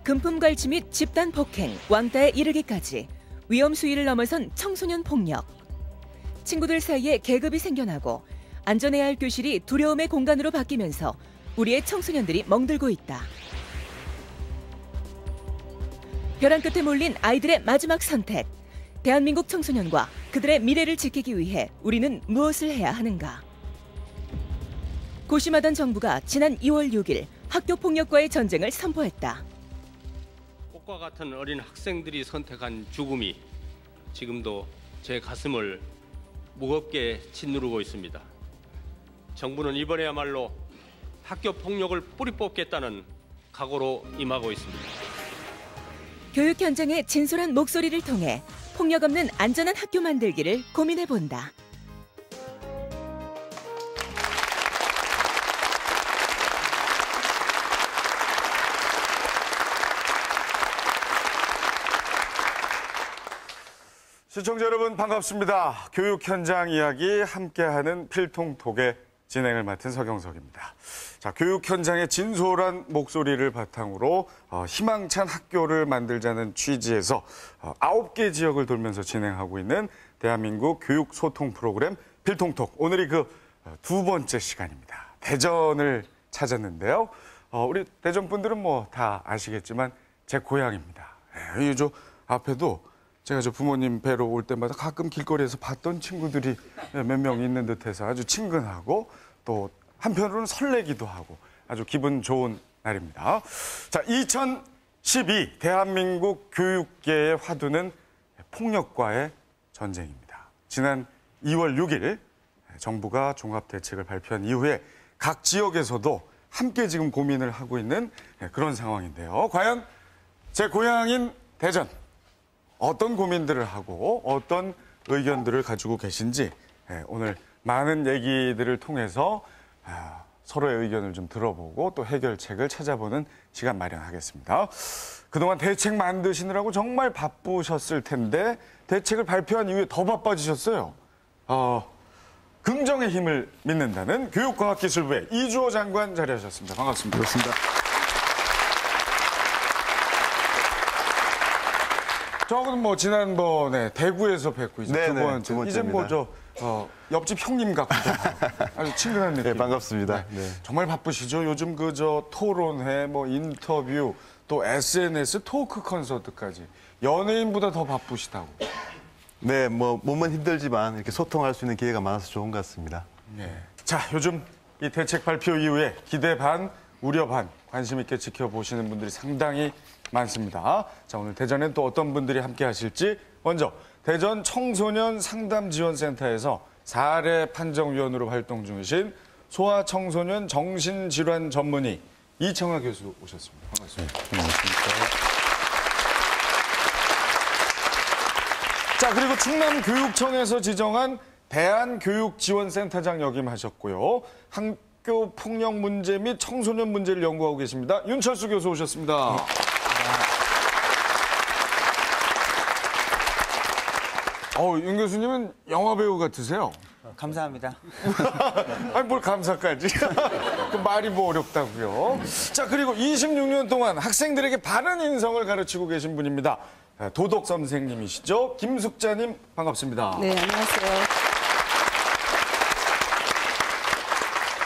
금품갈취 및 집단 폭행, 왕따에 이르기까지 위험 수위를 넘어선 청소년 폭력. 친구들 사이에 계급이 생겨나고 안전해야 할 교실이 두려움의 공간으로 바뀌면서 우리의 청소년들이 멍들고 있다. 벼랑 끝에 몰린 아이들의 마지막 선택. 대한민국 청소년과 그들의 미래를 지키기 위해 우리는 무엇을 해야 하는가? 고심하던 정부가 지난 2월 6일 학교폭력과의 전쟁을 선포했다. 꽃과 같은 어린 학생들이 선택한 죽음이 지금도 제 가슴을 무겁게 짓누르고 있습니다. 정부는 이번에야말로 학교 폭력을 뿌리 뽑겠다는 각오로 임하고 있습니다. 교육 현장의 진솔한 목소리를 통해 폭력 없는 안전한 학교 만들기를 고민해 본다. 시청자 여러분 반갑습니다. 교육 현장 이야기 함께하는 필통톡의 진행을 맡은 서경석입니다. 자, 교육 현장의 진솔한 목소리를 바탕으로 희망찬 학교를 만들자는 취지에서 9개 지역을 돌면서 진행하고 있는 대한민국 교육 소통 프로그램 필통톡. 오늘이 그 두 번째 시간입니다. 대전을 찾았는데요. 우리 대전 분들은 뭐 다 아시겠지만 제 고향입니다. 이 저 앞에도 제가 저 부모님 뵈러 올 때마다 가끔 길거리에서 봤던 친구들이 몇 명 있는 듯해서 아주 친근하고 또 한편으로는 설레기도 하고 아주 기분 좋은 날입니다. 자, 2012 대한민국 교육계의 화두는 폭력과의 전쟁입니다. 지난 2월 6일 정부가 종합대책을 발표한 이후에 각 지역에서도 함께 지금 고민을 하고 있는 그런 상황인데요. 과연 제 고향인 대전 어떤 고민들을 하고 어떤 의견들을 가지고 계신지 오늘 많은 얘기들을 통해서 서로의 의견을 좀 들어보고 또 해결책을 찾아보는 시간 마련하겠습니다. 그동안 대책 만드시느라고 정말 바쁘셨을 텐데 대책을 발표한 이후에 더 바빠지셨어요. 긍정의 힘을 믿는다는 교육과학기술부의 이주호 장관 자리하셨습니다. 반갑습니다. 그렇습니다. 저는 뭐 지난번에 대구에서 뵙고 이제 두 번째. 이제 뭐 옆집 형님 같기도 하고 아주 친근한 느낌. 네, 반갑습니다. 네. 정말 바쁘시죠? 요즘 그 토론회, 뭐 인터뷰, 또 SNS 토크 콘서트까지 연예인보다 더 바쁘시다고. 네, 뭐 몸은 힘들지만 이렇게 소통할 수 있는 기회가 많아서 좋은 것 같습니다. 네. 자, 요즘 이 대책 발표 이후에 기대 반, 우려 반 관심 있게 지켜보시는 분들이 상당히 많습니다. 자, 오늘 대전엔 또 어떤 분들이 함께 하실지 먼저 대전 청소년 상담지원센터에서 사례 판정위원으로 활동 중이신 소아청소년 정신질환 전문의 이청아 교수 오셨습니다. 반갑습니다. 네, 안녕하십니까. 자, 그리고 충남교육청에서 지정한 대한교육지원센터장 역임하셨고요. 학교 폭력 문제 및 청소년 문제를 연구하고 계십니다. 윤철수 교수 오셨습니다. 윤 교수님은 영화배우 같으세요? 감사합니다. 아니, 뭘 감사까지. 그 말이 뭐 어렵다고요. 자, 그리고 26년 동안 학생들에게 바른 인성을 가르치고 계신 분입니다. 도덕 선생님이시죠. 김숙자님 반갑습니다. 네, 안녕하세요.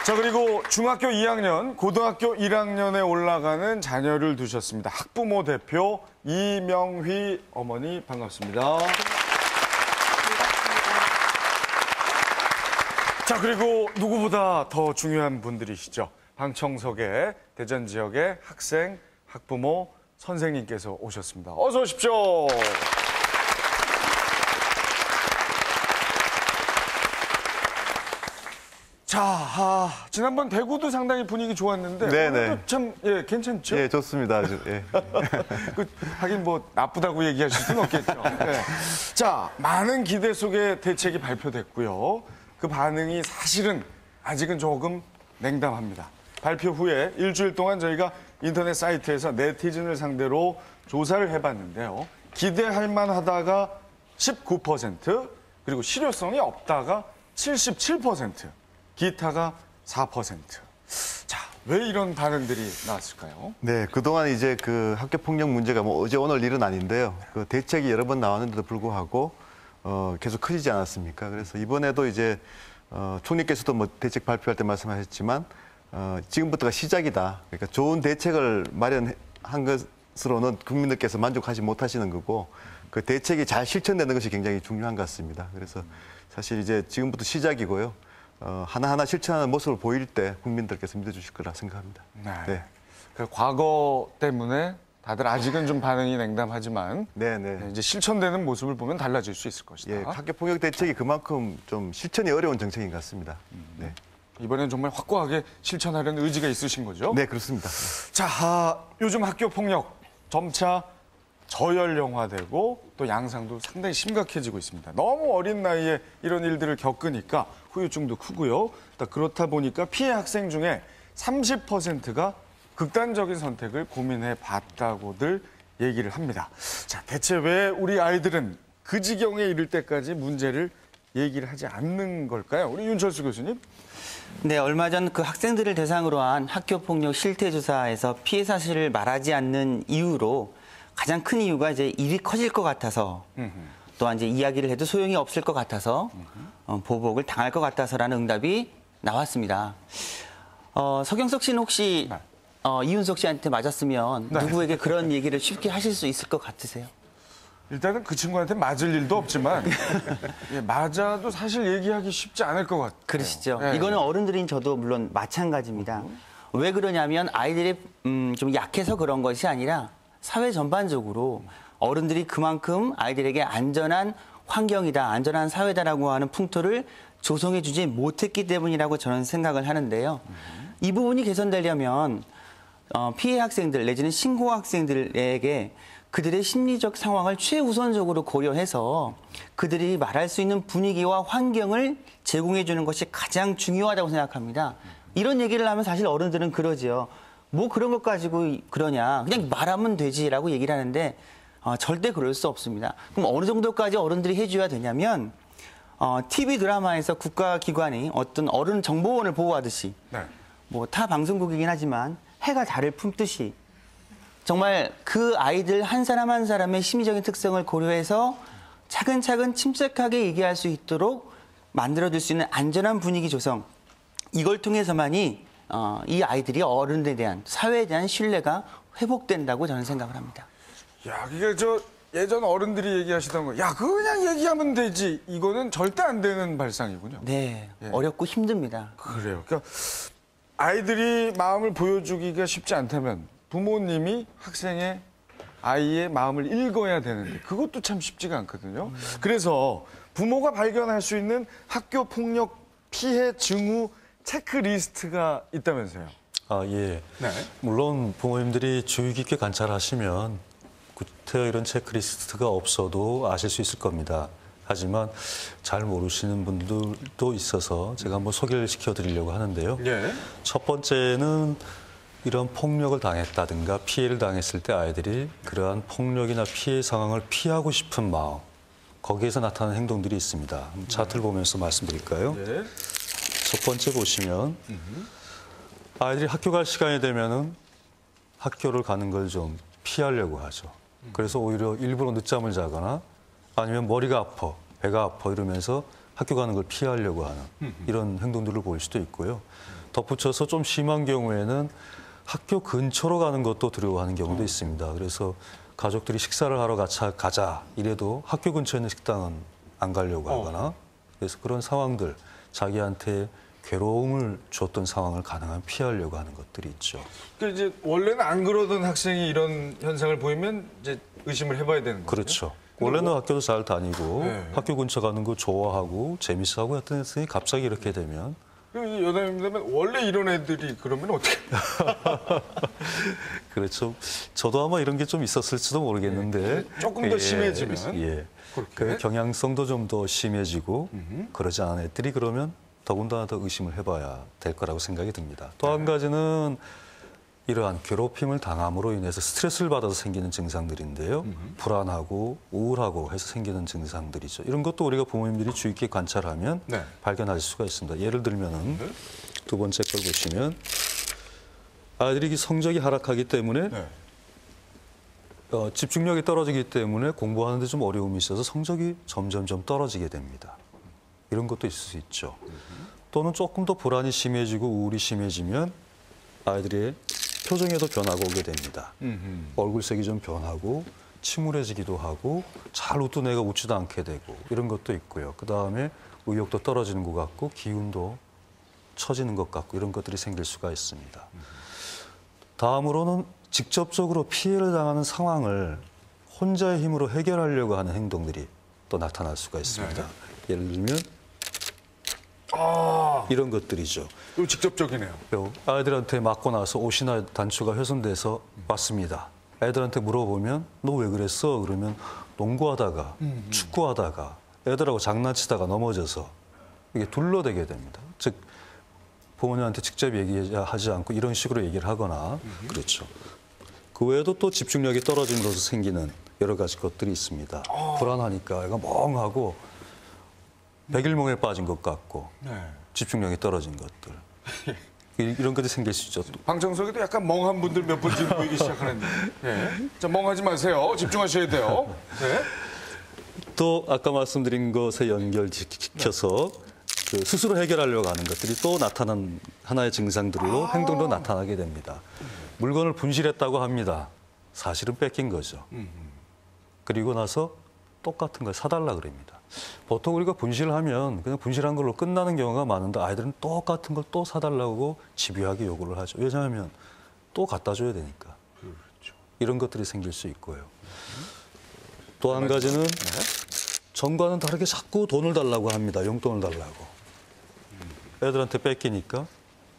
자, 그리고 중학교 2학년, 고등학교 1학년에 올라가는 자녀를 두셨습니다. 학부모 대표 이명휘 어머니 반갑습니다. 자, 그리고 누구보다 더 중요한 분들이시죠. 방청석에 대전 지역의 학생, 학부모, 선생님께서 오셨습니다. 어서 오십시오. 자, 지난번 대구도 상당히 분위기 좋았는데 오늘도 참 괜찮죠? 예, 좋습니다. 아주. 예. 하긴 뭐 나쁘다고 얘기하실 수는 없겠죠. 네. 자, 많은 기대 속에 대책이 발표됐고요. 그 반응이 사실은 아직은 조금 냉담합니다. 발표 후에 일주일 동안 저희가 인터넷 사이트에서 네티즌을 상대로 조사를 해봤는데요. 기대할 만하다가 19%, 그리고 실효성이 없다가 77%, 기타가 4%. 자, 왜 이런 반응들이 나왔을까요? 네, 그동안 이제 그 학교 폭력 문제가 뭐 어제 오늘 일은 아닌데요. 그 대책이 여러 번 나왔는데도 불구하고 계속 커지지 않았습니까? 그래서 이번에도 이제 총리께서도 뭐 대책 발표할 때 말씀하셨지만 지금부터가 시작이다. 그러니까 좋은 대책을 마련한 것으로는 국민들께서 만족하지 못하시는 거고 그 대책이 잘 실천되는 것이 굉장히 중요한 것 같습니다. 그래서 사실 이제 지금부터 시작이고요. 하나하나 실천하는 모습을 보일 때 국민들께서 믿어주실 거라 생각합니다. 네. 네. 그 과거 때문에 다들 아직은 좀 반응이 냉담하지만 네. 이제 실천되는 모습을 보면 달라질 수 있을 것이다. 예, 학교 폭력 대책이 그만큼 좀 실천이 어려운 정책인 것 같습니다. 네. 이번엔 정말 확고하게 실천하려는 의지가 있으신 거죠? 네, 그렇습니다. 자, 요즘 학교 폭력 점차 저연령화되고 또 양상도 상당히 심각해지고 있습니다. 너무 어린 나이에 이런 일들을 겪으니까 후유증도 크고요. 그렇다 보니까 피해 학생 중에 30%가 극단적인 선택을 고민해 봤다고들 얘기를 합니다. 자, 대체 왜 우리 아이들은 그 지경에 이를 때까지 문제를 얘기를 하지 않는 걸까요? 우리 윤철수 교수님. 네, 얼마 전 그 학생들을 대상으로 한 학교 폭력 실태 조사에서 피해 사실을 말하지 않는 이유로 가장 큰 이유가 이제 일이 커질 것 같아서 또한 이제 이야기를 해도 소용이 없을 것 같아서 보복을 당할 것 같아서라는 응답이 나왔습니다. 서경석 씨는 혹시 이윤석 씨한테 맞았으면 누구에게 그런 얘기를 쉽게 하실 수 있을 것 같으세요? 일단은 그 친구한테 맞을 일도 없지만 예, 맞아도 사실 얘기하기 쉽지 않을 것 같아요. 그러시죠. 예. 이거는 어른들인 저도 물론 마찬가지입니다. 왜 그러냐면 아이들이 좀 약해서 그런 것이 아니라 사회 전반적으로 어른들이 그만큼 아이들에게 안전한 환경이다, 안전한 사회다라고 하는 풍토를 조성해주지 못했기 때문이라고 저는 생각을 하는데요. 이 부분이 개선되려면 피해 학생들 내지는 신고 학생들에게 그들의 심리적 상황을 최우선적으로 고려해서 그들이 말할 수 있는 분위기와 환경을 제공해 주는 것이 가장 중요하다고 생각합니다. 이런 얘기를 하면 사실 어른들은 그러죠. 뭐 그런 것 가지고 그러냐. 그냥 말하면 되지라고 얘기를 하는데 절대 그럴 수 없습니다. 그럼 어느 정도까지 어른들이 해줘야 되냐면 TV 드라마에서 국가기관이 어떤 어른 정보원을 보호하듯이 뭐 타 방송국이긴 하지만 해가 달을 품듯이 정말 그 아이들 한 사람 한 사람의 심리적인 특성을 고려해서 차근차근 침착하게 얘기할 수 있도록 만들어줄 수 있는 안전한 분위기 조성. 이걸 통해서만이 이 아이들이 어른에 대한 사회에 대한 신뢰가 회복된다고 저는 생각을 합니다. 야, 이게 예전 어른들이 얘기하시던 거, 야, 그거 그냥 얘기하면 되지. 이거는 절대 안 되는 발상이군요. 네, 예. 어렵고 힘듭니다. 그래요. 그러니까 아이들이 마음을 보여주기가 쉽지 않다면 부모님이 아이의 마음을 읽어야 되는데 그것도 참 쉽지가 않거든요. 그래서 부모가 발견할 수 있는 학교 폭력 피해 징후 체크리스트가 있다면서요. 예. 네. 물론 부모님들이 주의 깊게 관찰하시면 구태여 이런 체크리스트가 없어도 아실 수 있을 겁니다. 하지만 잘 모르시는 분들도 있어서 제가 한번 소개를 시켜드리려고 하는데요. 예. 첫 번째는 이런 폭력을 당했다든가 피해를 당했을 때 아이들이 그러한 폭력이나 피해 상황을 피하고 싶은 마음, 거기에서 나타나는 행동들이 있습니다. 차트를 보면서 말씀드릴까요? 네. 첫 번째 보시면 아이들이 학교 갈 시간이 되면은 학교를 가는 걸 좀 피하려고 하죠. 그래서 오히려 일부러 늦잠을 자거나 아니면 머리가 아파, 배가 아파 이러면서 학교 가는 걸 피하려고 하는 이런 행동들을 보일 수도 있고요. 덧붙여서 좀 심한 경우에는 학교 근처로 가는 것도 두려워하는 경우도 있습니다. 그래서 가족들이 식사를 하러 가자 이래도 학교 근처에 있는 식당은 안 가려고 하거나 그래서 그런 상황들 자기한테 괴로움을 줬던 상황을 가능한 피하려고 하는 것들이 있죠. 그러니까 이제 원래는 안 그러던 학생이 이런 현상을 보이면 이제 의심을 해봐야 되는 거죠. 그렇죠. 원래는 학교도 잘 다니고 네. 학교 근처 가는 거 좋아하고 재밌어하고 했던 애들이 갑자기 이렇게 되면 여담이 되면 원래 이런 애들이 그러면 어떻게? 그렇죠. 저도 아마 이런 게 좀 있었을지도 모르겠는데 조금 더 심해지면 그 경향성도 좀 더 심해지고 그러지 않은 애들이 그러면 더군다나 더 의심을 해봐야 될 거라고 생각이 듭니다. 또 한 가지는 이러한 괴롭힘을 당함으로 인해서 스트레스를 받아서 생기는 증상들인데요. 불안하고 우울하고 해서 생기는 증상들이죠. 이런 것도 우리가 부모님들이 주의 깊게 관찰하면 발견할 수가 있습니다. 예를 들면은 두 번째 걸 보시면 아이들이 성적이 하락하기 때문에 네. 집중력이 떨어지기 때문에 공부하는 데 좀 어려움이 있어서 성적이 점점점 떨어지게 됩니다. 이런 것도 있을 수 있죠. 또는 조금 더 불안이 심해지고 우울이 심해지면 아이들의 표정에도 변화가 오게 됩니다. 얼굴색이 좀 변하고 침울해지기도 하고 잘 웃던 애가 웃지도 않게 되고 이런 것도 있고요. 그다음에 의욕도 떨어지는 것 같고 기운도 처지는 것 같고 이런 것들이 생길 수가 있습니다. 다음으로는 직접적으로 피해를 당하는 상황을 혼자의 힘으로 해결하려고 하는 행동들이 또 나타날 수가 있습니다. 예를 들면 이런 것들이죠. 이거 직접적이네요. 아이들한테 맞고 나서 옷이나 단추가 훼손돼서 왔습니다. 애들한테 물어보면 너 왜 그랬어? 그러면 농구하다가 축구하다가 애들하고 장난치다가 넘어져서 이게 둘러대게 됩니다. 즉 부모님한테 직접 얘기하지 않고 이런 식으로 얘기를 하거나 그렇죠. 그 외에도 또 집중력이 떨어짐으로써 생기는 여러 가지 것들이 있습니다. 불안하니까 애가 멍하고 백일몽에 빠진 것 같고 집중력이 떨어진 것들. 이런 것들이 생길 수 있죠. 방청석에도 약간 멍한 분들 몇 분 지금 보이기 시작하는데. 자, 멍하지 마세요. 집중하셔야 돼요. 네. 또 아까 말씀드린 것에 연결시켜서 그 스스로 해결하려고 하는 것들이 또 나타난 하나의 증상들로 행동도 나타나게 됩니다. 물건을 분실했다고 합니다. 사실은 뺏긴 거죠. 그리고 나서 똑같은 걸 사달라 그럽니다. 보통 우리가 분실을 하면 그냥 분실한 걸로 끝나는 경우가 많은데 아이들은 똑같은 걸 또 사달라고 집요하게 요구를 하죠. 왜냐하면 또 갖다 줘야 되니까. 그렇죠. 이런 것들이 생길 수 있고요. 또 한 가지는 전과는 다르게 자꾸 돈을 달라고 합니다. 용돈을 달라고. 애들한테 뺏기니까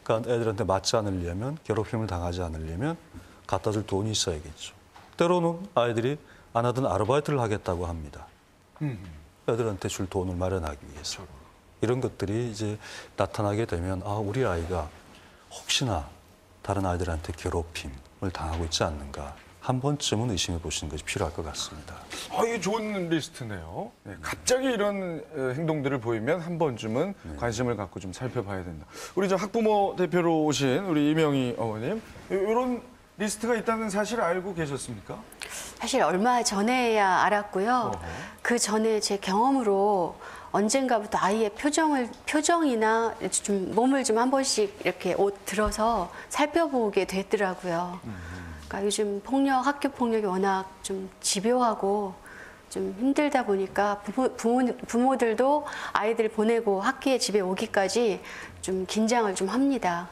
그러니까 애들한테 맞지 않으려면 괴롭힘을 당하지 않으려면 갖다 줄 돈이 있어야겠죠. 때로는 아이들이 안 하던 아르바이트를 하겠다고 합니다. 애들한테 줄 돈을 마련하기 위해서. 이런 것들이 이제 나타나게 되면 우리 아이가 혹시나 다른 아이들한테 괴롭힘을 당하고 있지 않는가 한 번쯤은 의심해 보시는 것이 필요할 것 같습니다. 이게 좋은 리스트네요. 네, 갑자기 이런 행동들을 보이면 한 번쯤은 관심을 갖고 좀 살펴봐야 된다. 우리 저 학부모 대표로 오신 우리 이명희 어머님, 이런 리스트가 있다는 사실 알고 계셨습니까? 사실 얼마 전에야 알았고요. 그 전에 제 경험으로 언젠가부터 아이의 표정이나 좀 몸을 좀 한 번씩 이렇게 옷 들어서 살펴보게 됐더라고요. 그러니까 요즘 학교 폭력이 워낙 좀 집요하고 좀 힘들다 보니까 부모들도 아이들 보내고 학교에 집에 오기까지 좀 긴장을 좀 합니다.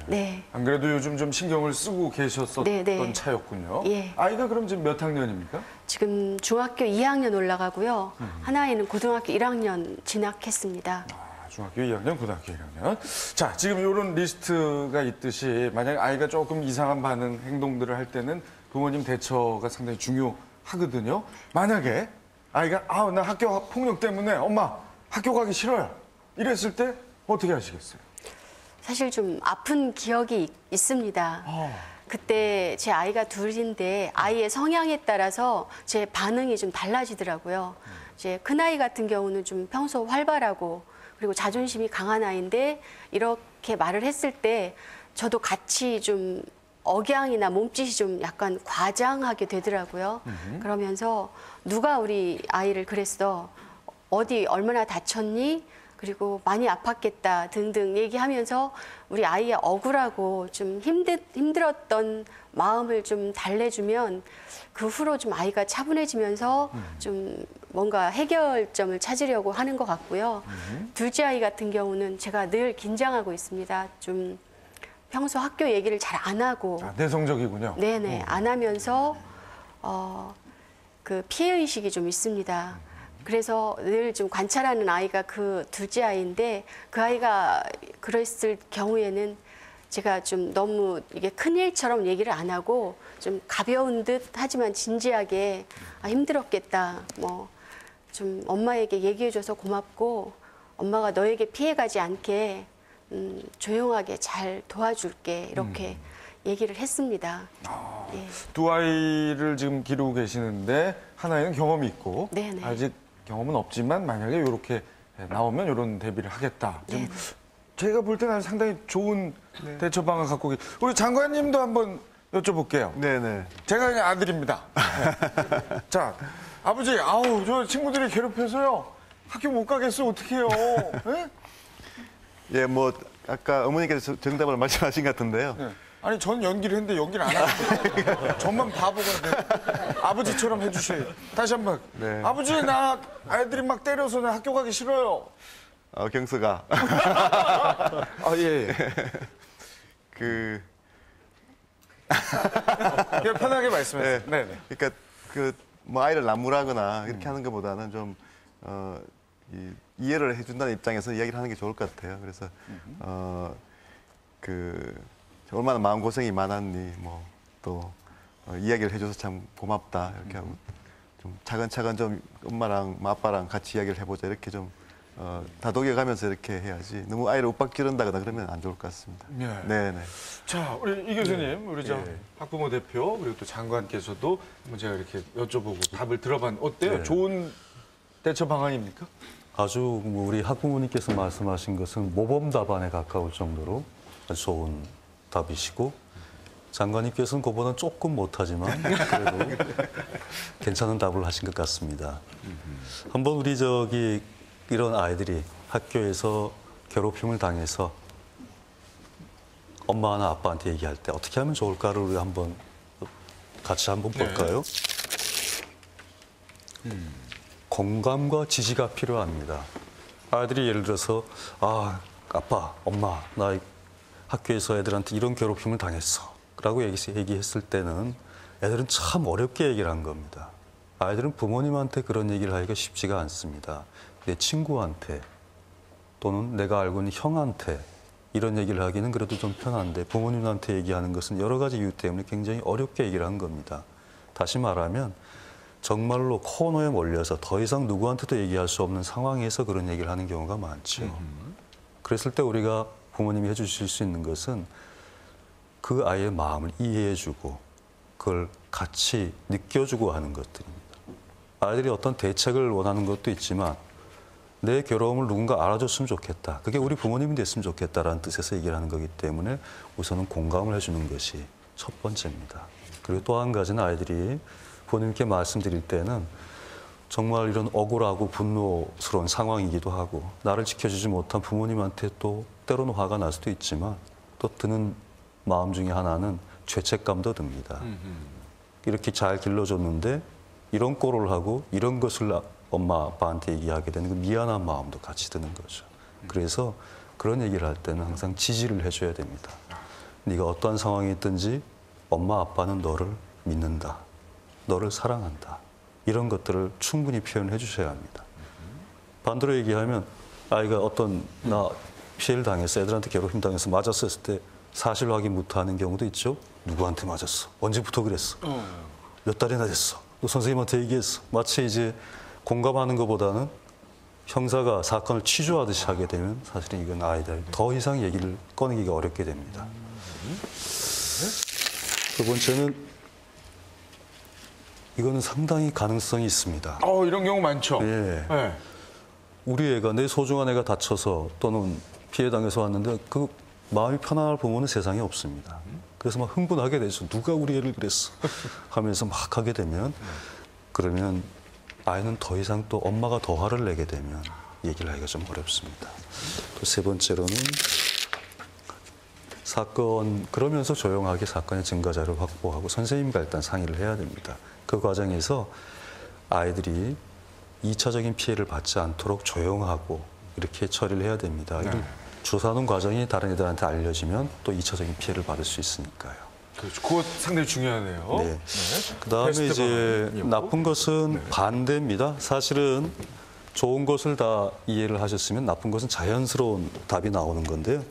네. 안 그래도 요즘 좀 신경을 쓰고 계셨었던 차였군요. 예. 아이가 그럼 지금 몇 학년입니까? 지금 중학교 2학년 올라가고요. 하나이는 고등학교 1학년 진학했습니다. 중학교 2학년, 고등학교 1학년. 자, 지금 이런 리스트가 있듯이 만약 아이가 조금 이상한 반응, 행동들을 할 때는 부모님 대처가 상당히 중요하거든요. 만약에 아이가 나 학교 폭력 때문에 엄마 학교 가기 싫어요. 이랬을 때 어떻게 하시겠어요? 사실 좀 아픈 기억이 있습니다. 그때 제 아이가 둘인데 아이의 성향에 따라서 제 반응이 좀 달라지더라고요. 이제 큰아이 같은 경우는 좀 평소 활발하고 그리고 자존심이 강한 아이인데 이렇게 말을 했을 때 저도 같이 좀 억양이나 몸짓이 좀 약간 과장하게 되더라고요. 그러면서 누가 우리 아이를 그랬어? 어디 얼마나 다쳤니? 그리고 많이 아팠겠다 등등 얘기하면서 우리 아이의 억울하고 좀 힘들었던 마음을 좀 달래주면 그 후로 좀 아이가 차분해지면서 좀 뭔가 해결점을 찾으려고 하는 것 같고요. 둘째 아이 같은 경우는 제가 늘 긴장하고 있습니다. 좀 평소 학교 얘기를 잘 안 하고 내성적이군요. 네네 안 하면서 그 피해의식이 좀 있습니다. 그래서 늘 좀 관찰하는 아이가 그 둘째 아이인데 그 아이가 그랬을 경우에는 제가 좀 너무 이게 큰일처럼 얘기를 안 하고 좀 가벼운 듯 하지만 진지하게 힘들었겠다. 뭐 좀 엄마에게 얘기해줘서 고맙고 엄마가 너에게 피해가지 않게 조용하게 잘 도와줄게 이렇게 얘기를 했습니다. 예. 두 아이를 지금 기르고 계시는데 하나에는 경험이 있고 네네. 아직 경험은 없지만 만약에 이렇게 나오면 이런 대비를 하겠다. 지금 제가 볼 때는 상당히 좋은 대처 방안 갖고 우리 장관님도 한번 여쭤볼게요. 네네. 제가 그냥 아들입니다. 네. 자, 아버지, 아우, 저 친구들이 괴롭혀서요. 학교 못 가겠어, 어떡해요. 네? 예, 뭐 아까 어머니께서 정답을 말씀하신 것 같은데요. 네. 아니, 전 연기를 했는데 연기를 안 하는데 전만 바보가 돼. 아버지처럼 해주셔요. 다시 한 번. 네. 아버지, 나 아이들이 막 때려서 나 학교 가기 싫어요. 경수가 아, 예. 그냥 편하게 말씀해주세요. 네. 네. 그러니까 뭐 아이를 나무라거나 이렇게 하는 것보다는 좀 이해를 해준다는 입장에서 이야기를 하는 게 좋을 것 같아요. 그래서 얼마나 마음 고생이 많았니, 뭐 또 이야기를 해줘서 참 고맙다 이렇게 하고 좀 차근차근 좀 엄마랑 아빠랑 같이 이야기를 해보자 이렇게 좀 다독여가면서 이렇게 해야지 너무 아이를 윽박지른다거나 그러면 안 좋을 것 같습니다. 네. 자, 우리 이 교수님, 우리 저 학부모 대표 그리고 또 장관께서도 한번 제가 이렇게 여쭤보고 답을 들어봤는데 어때요? 네. 좋은 대처 방안입니까? 아주 우리 학부모님께서 말씀하신 것은 모범 답안에 가까울 정도로 아주 좋은 답이시고 장관님께서는 그보다는 조금 못하지만 그래도 괜찮은 답을 하신 것 같습니다. 한번 우리 이런 아이들이 학교에서 괴롭힘을 당해서 엄마나 아빠한테 얘기할 때 어떻게 하면 좋을까를 우리 같이 한번 볼까요? 공감과 지지가 필요합니다. 아이들이 예를 들어서 아빠, 엄마, 나 학교에서 애들한테 이런 괴롭힘을 당했어 라고 얘기했을 때는 애들은 참 어렵게 얘기를 한 겁니다. 아이들은 부모님한테 그런 얘기를 하기가 쉽지가 않습니다. 내 친구한테 또는 내가 알고 있는 형한테 이런 얘기를 하기는 그래도 좀 편한데 부모님한테 얘기하는 것은 여러 가지 이유 때문에 굉장히 어렵게 얘기를 한 겁니다. 다시 말하면 정말로 코너에 몰려서 더 이상 누구한테도 얘기할 수 없는 상황에서 그런 얘기를 하는 경우가 많죠. 그랬을 때 우리가 부모님이 해주실 수 있는 것은 그 아이의 마음을 이해해주고 그걸 같이 느껴주고 하는 것들입니다. 아이들이 어떤 대책을 원하는 것도 있지만 내 괴로움을 누군가 알아줬으면 좋겠다. 그게 우리 부모님이 됐으면 좋겠다라는 뜻에서 얘기를 하는 거기 때문에 우선은 공감을 해주는 것이 첫 번째입니다. 그리고 또 한 가지는 아이들이 부모님께 말씀드릴 때는 정말 이런 억울하고 분노스러운 상황이기도 하고 나를 지켜주지 못한 부모님한테 또 때로는 화가 날 수도 있지만 또 드는 마음 중에 하나는 죄책감도 듭니다. 이렇게 잘 길러줬는데 이런 꼴을 하고 이런 것을 엄마 아빠한테 얘기하게 되는 그 미안한 마음도 같이 드는 거죠. 그래서 그런 얘기를 할 때는 항상 지지를 해줘야 됩니다. 네가 어떠한 상황이 있든지 엄마 아빠는 너를 믿는다. 너를 사랑한다. 이런 것들을 충분히 표현해 주셔야 합니다. 반대로 얘기하면 아이가 나 피해를 당해서 애들한테 괴롭힘 당해서 맞았을 때 사실 확인 못하는 경우도 있죠. 누구한테 맞았어? 언제부터 그랬어? 몇 달이나 됐어? 또 선생님한테 얘기했어. 마치 이제 공감하는 것보다는 형사가 사건을 취조하듯이 하게 되면 사실은 이건 아이들 더 이상 얘기를 꺼내기가 어렵게 됩니다. 두 번째는 이거는 상당히 가능성이 있습니다. 이런 경우 많죠. 예. 네. 우리 애가 내 소중한 애가 다쳐서 또는 피해 당해서 왔는데 그 마음이 편안할 부모는 세상에 없습니다. 그래서 막 흥분하게 되죠. 누가 우리 애를 그랬어 하면서 막 하게 되면 그러면 아이는 더 이상 또 엄마가 더 화를 내게 되면 얘기를 하기가 좀 어렵습니다. 또 세 번째로는 그러면서 조용하게 사건의 증거 자료를 확보하고 선생님과 일단 상의를 해야 됩니다. 그 과정에서 아이들이 2차적인 피해를 받지 않도록 조용하고 이렇게 처리를 해야 됩니다. 조사하는 과정이 다른 애들한테 알려지면 또 2차적인 피해를 받을 수 있으니까요. 그렇죠. 그거 상당히 중요하네요. 네. 그다음에 이제 나쁜 것은 반대입니다. 사실은 좋은 것을 다 이해를 하셨으면 나쁜 것은 자연스러운 답이 나오는 건데요.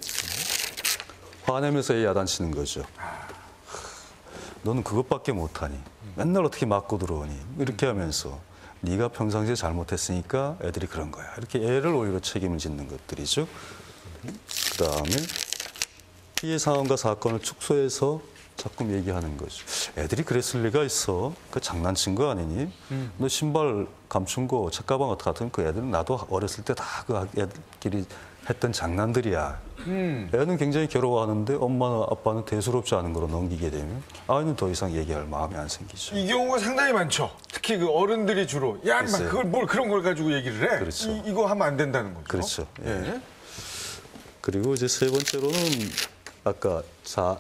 화내면서 애 야단치는 거죠. 너는 그것밖에 못하니? 맨날 어떻게 맞고 들어오니? 이렇게 하면서 네가 평상시에 잘못했으니까 애들이 그런 거야. 이렇게 애를 오히려 책임을 짓는 것들이죠. 그다음에 피해 상황과 사건을 축소해서 자꾸 얘기하는 거죠. 애들이 그랬을 리가 있어. 그 장난친 거 아니니? 너 신발 감춘 거 책가방 같은 그 애들은 나도 어렸을 때 다 그 애들끼리 했던 장난들이야. 애는 굉장히 괴로워하는데 엄마나 아빠는 대수롭지 않은 거로 넘기게 되면 아이는 더 이상 얘기할 마음이 안 생기죠. 이 경우가 상당히 많죠. 특히 그 어른들이 주로 야, 인마 글쎄요. 그걸 뭘 그런 걸 가지고 얘기를 해. 그렇죠. 이거 하면 안 된다는 거죠. 그렇죠. 예. 그리고 이제 세 번째로는 아까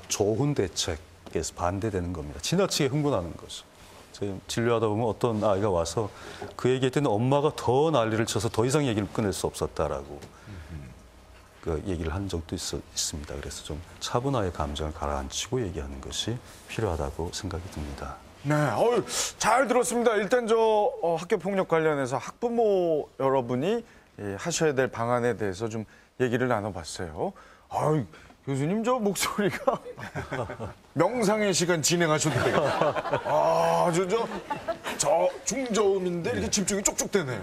좋은 대책에서 반대되는 겁니다. 지나치게 흥분하는 거죠. 저희 진료하다 보면 어떤 아이가 와서 그 얘기했더니 엄마가 더 난리를 쳐서 더 이상 얘기를 끊을 수 없었다라고 그 얘기를 한 적도 있습니다. 그래서 좀 차분하게 감정을 가라앉히고 얘기하는 것이 필요하다고 생각이 듭니다. 네, 잘 들었습니다. 일단 학교 폭력 관련해서 학부모 여러분이 하셔야 될 방안에 대해서 좀 얘기를 나눠봤어요. 교수님 저 목소리가 명상의 시간 진행하셨는데 아주 저 중저음인데 이렇게 집중이 쪽쪽 되네요.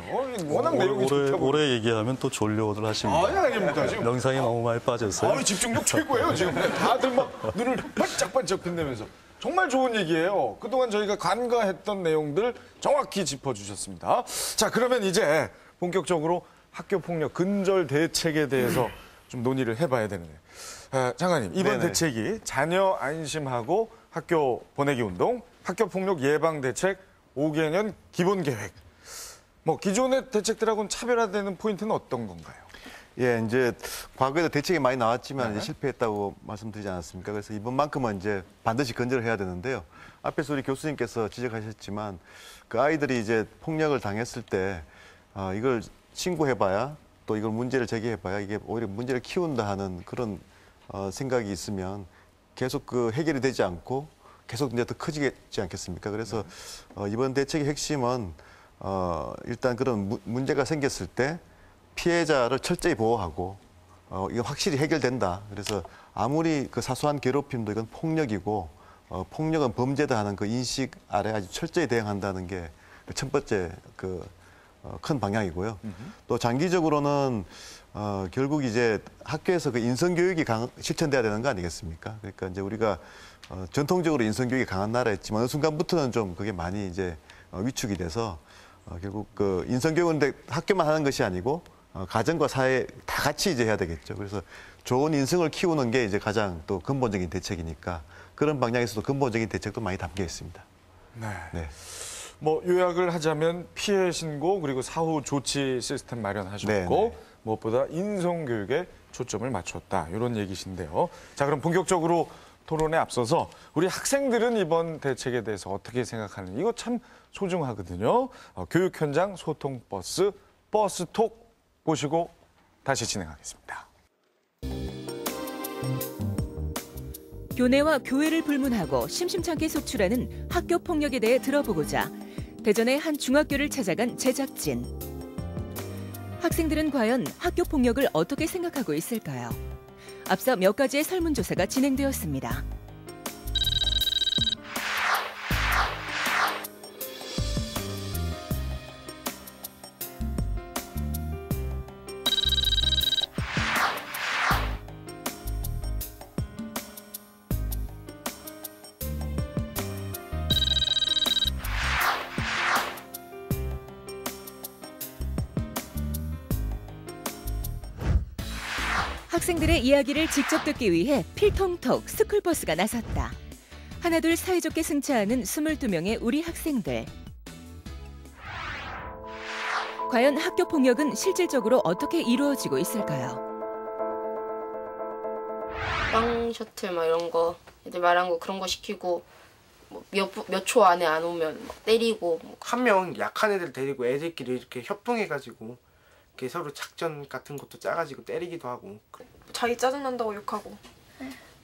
워낙 내용이 좋다고. 오래 얘기하면 또 졸려오들 하십니다. 아닙니다. 지금. 명상에 너무 많이 빠졌어요. 집중력 최고예요. 지금 다들 막 눈을 반짝반짝 빛내면서. 정말 좋은 얘기예요. 그동안 저희가 간과했던 내용들 정확히 짚어주셨습니다. 자, 그러면 이제 본격적으로 학교폭력 근절 대책에 대해서 좀 논의를 해봐야 되는데. 장관님, 이번 네네. 대책이 자녀 안심하고 학교 보내기 운동, 학교폭력 예방 대책 5개년 기본 계획. 기존의 대책들하고는 차별화되는 포인트는 어떤 건가요? 예, 이제 과거에도 대책이 많이 나왔지만 이제 실패했다고 말씀드리지 않았습니까? 그래서 이번만큼은 이제 반드시 근절을 해야 되는데요. 앞에서 우리 교수님께서 지적하셨지만 그 아이들이 이제 폭력을 당했을 때 이걸 신고해봐야 또 이걸 문제를 제기해봐야 이게 오히려 문제를 키운다 하는 그런 생각이 있으면 계속 그 해결이 되지 않고 계속 이제 더 커지지 않겠습니까? 그래서 이번 대책의 핵심은 일단 그런 문제가 생겼을 때 피해자를 철저히 보호하고 이거 확실히 해결된다. 그래서 아무리 그 사소한 괴롭힘도 이건 폭력이고 폭력은 범죄다 하는 그 인식 아래 아주 철저히 대응한다는 게 첫 번째 큰 방향이고요. 또 장기적으로는 결국 이제 학교에서 그 인성 교육이 실천돼야 되는 거 아니겠습니까? 그러니까 이제 우리가 전통적으로 인성 교육이 강한 나라였지만 어느 순간부터는 좀 그게 많이 이제 위축이 돼서 결국 그 인성 교육은 학교만 하는 것이 아니고 가정과 사회 다 같이 이제 해야 되겠죠. 그래서 좋은 인성을 키우는 게 이제 가장 또 근본적인 대책이니까 그런 방향에서도 근본적인 대책도 많이 담겨 있습니다. 네. 요약을 하자면 피해 신고 그리고 사후 조치 시스템 마련하셨고 네네. 무엇보다 인성 교육에 초점을 맞췄다. 이런 얘기신데요. 자, 그럼 본격적으로 토론에 앞서서 우리 학생들은 이번 대책에 대해서 어떻게 생각하는지 이거 참 소중하거든요. 교육 현장 소통 버스톡 보시고 다시 진행하겠습니다. 교내와 교회를 불문하고 심심찮게 속출하는 학교 폭력에 대해 들어보고자 대전의 한 중학교를 찾아간 제작진. 학생들은 과연 학교 폭력을 어떻게 생각하고 있을까요? 앞서 몇 가지의 설문조사가 진행되었습니다. 학생들의 이야기를 직접 듣기 위해 필통톡 스쿨버스가 나섰다. 하나둘 사이좋게 승차하는 22명의 우리 학생들. 과연 학교 폭력은 실질적으로 어떻게 이루어지고 있을까요? 빵 셔틀 이런 거 애들 말한 거 그런 거 시키고 몇 초 안에 안 오면 때리고. 한 명 약한 애들 데리고 애들끼리 이렇게 협동해가지고 이렇게 서로 작전 같은 것도 짜가지고 때리기도 하고. 자기 짜증난다고 욕하고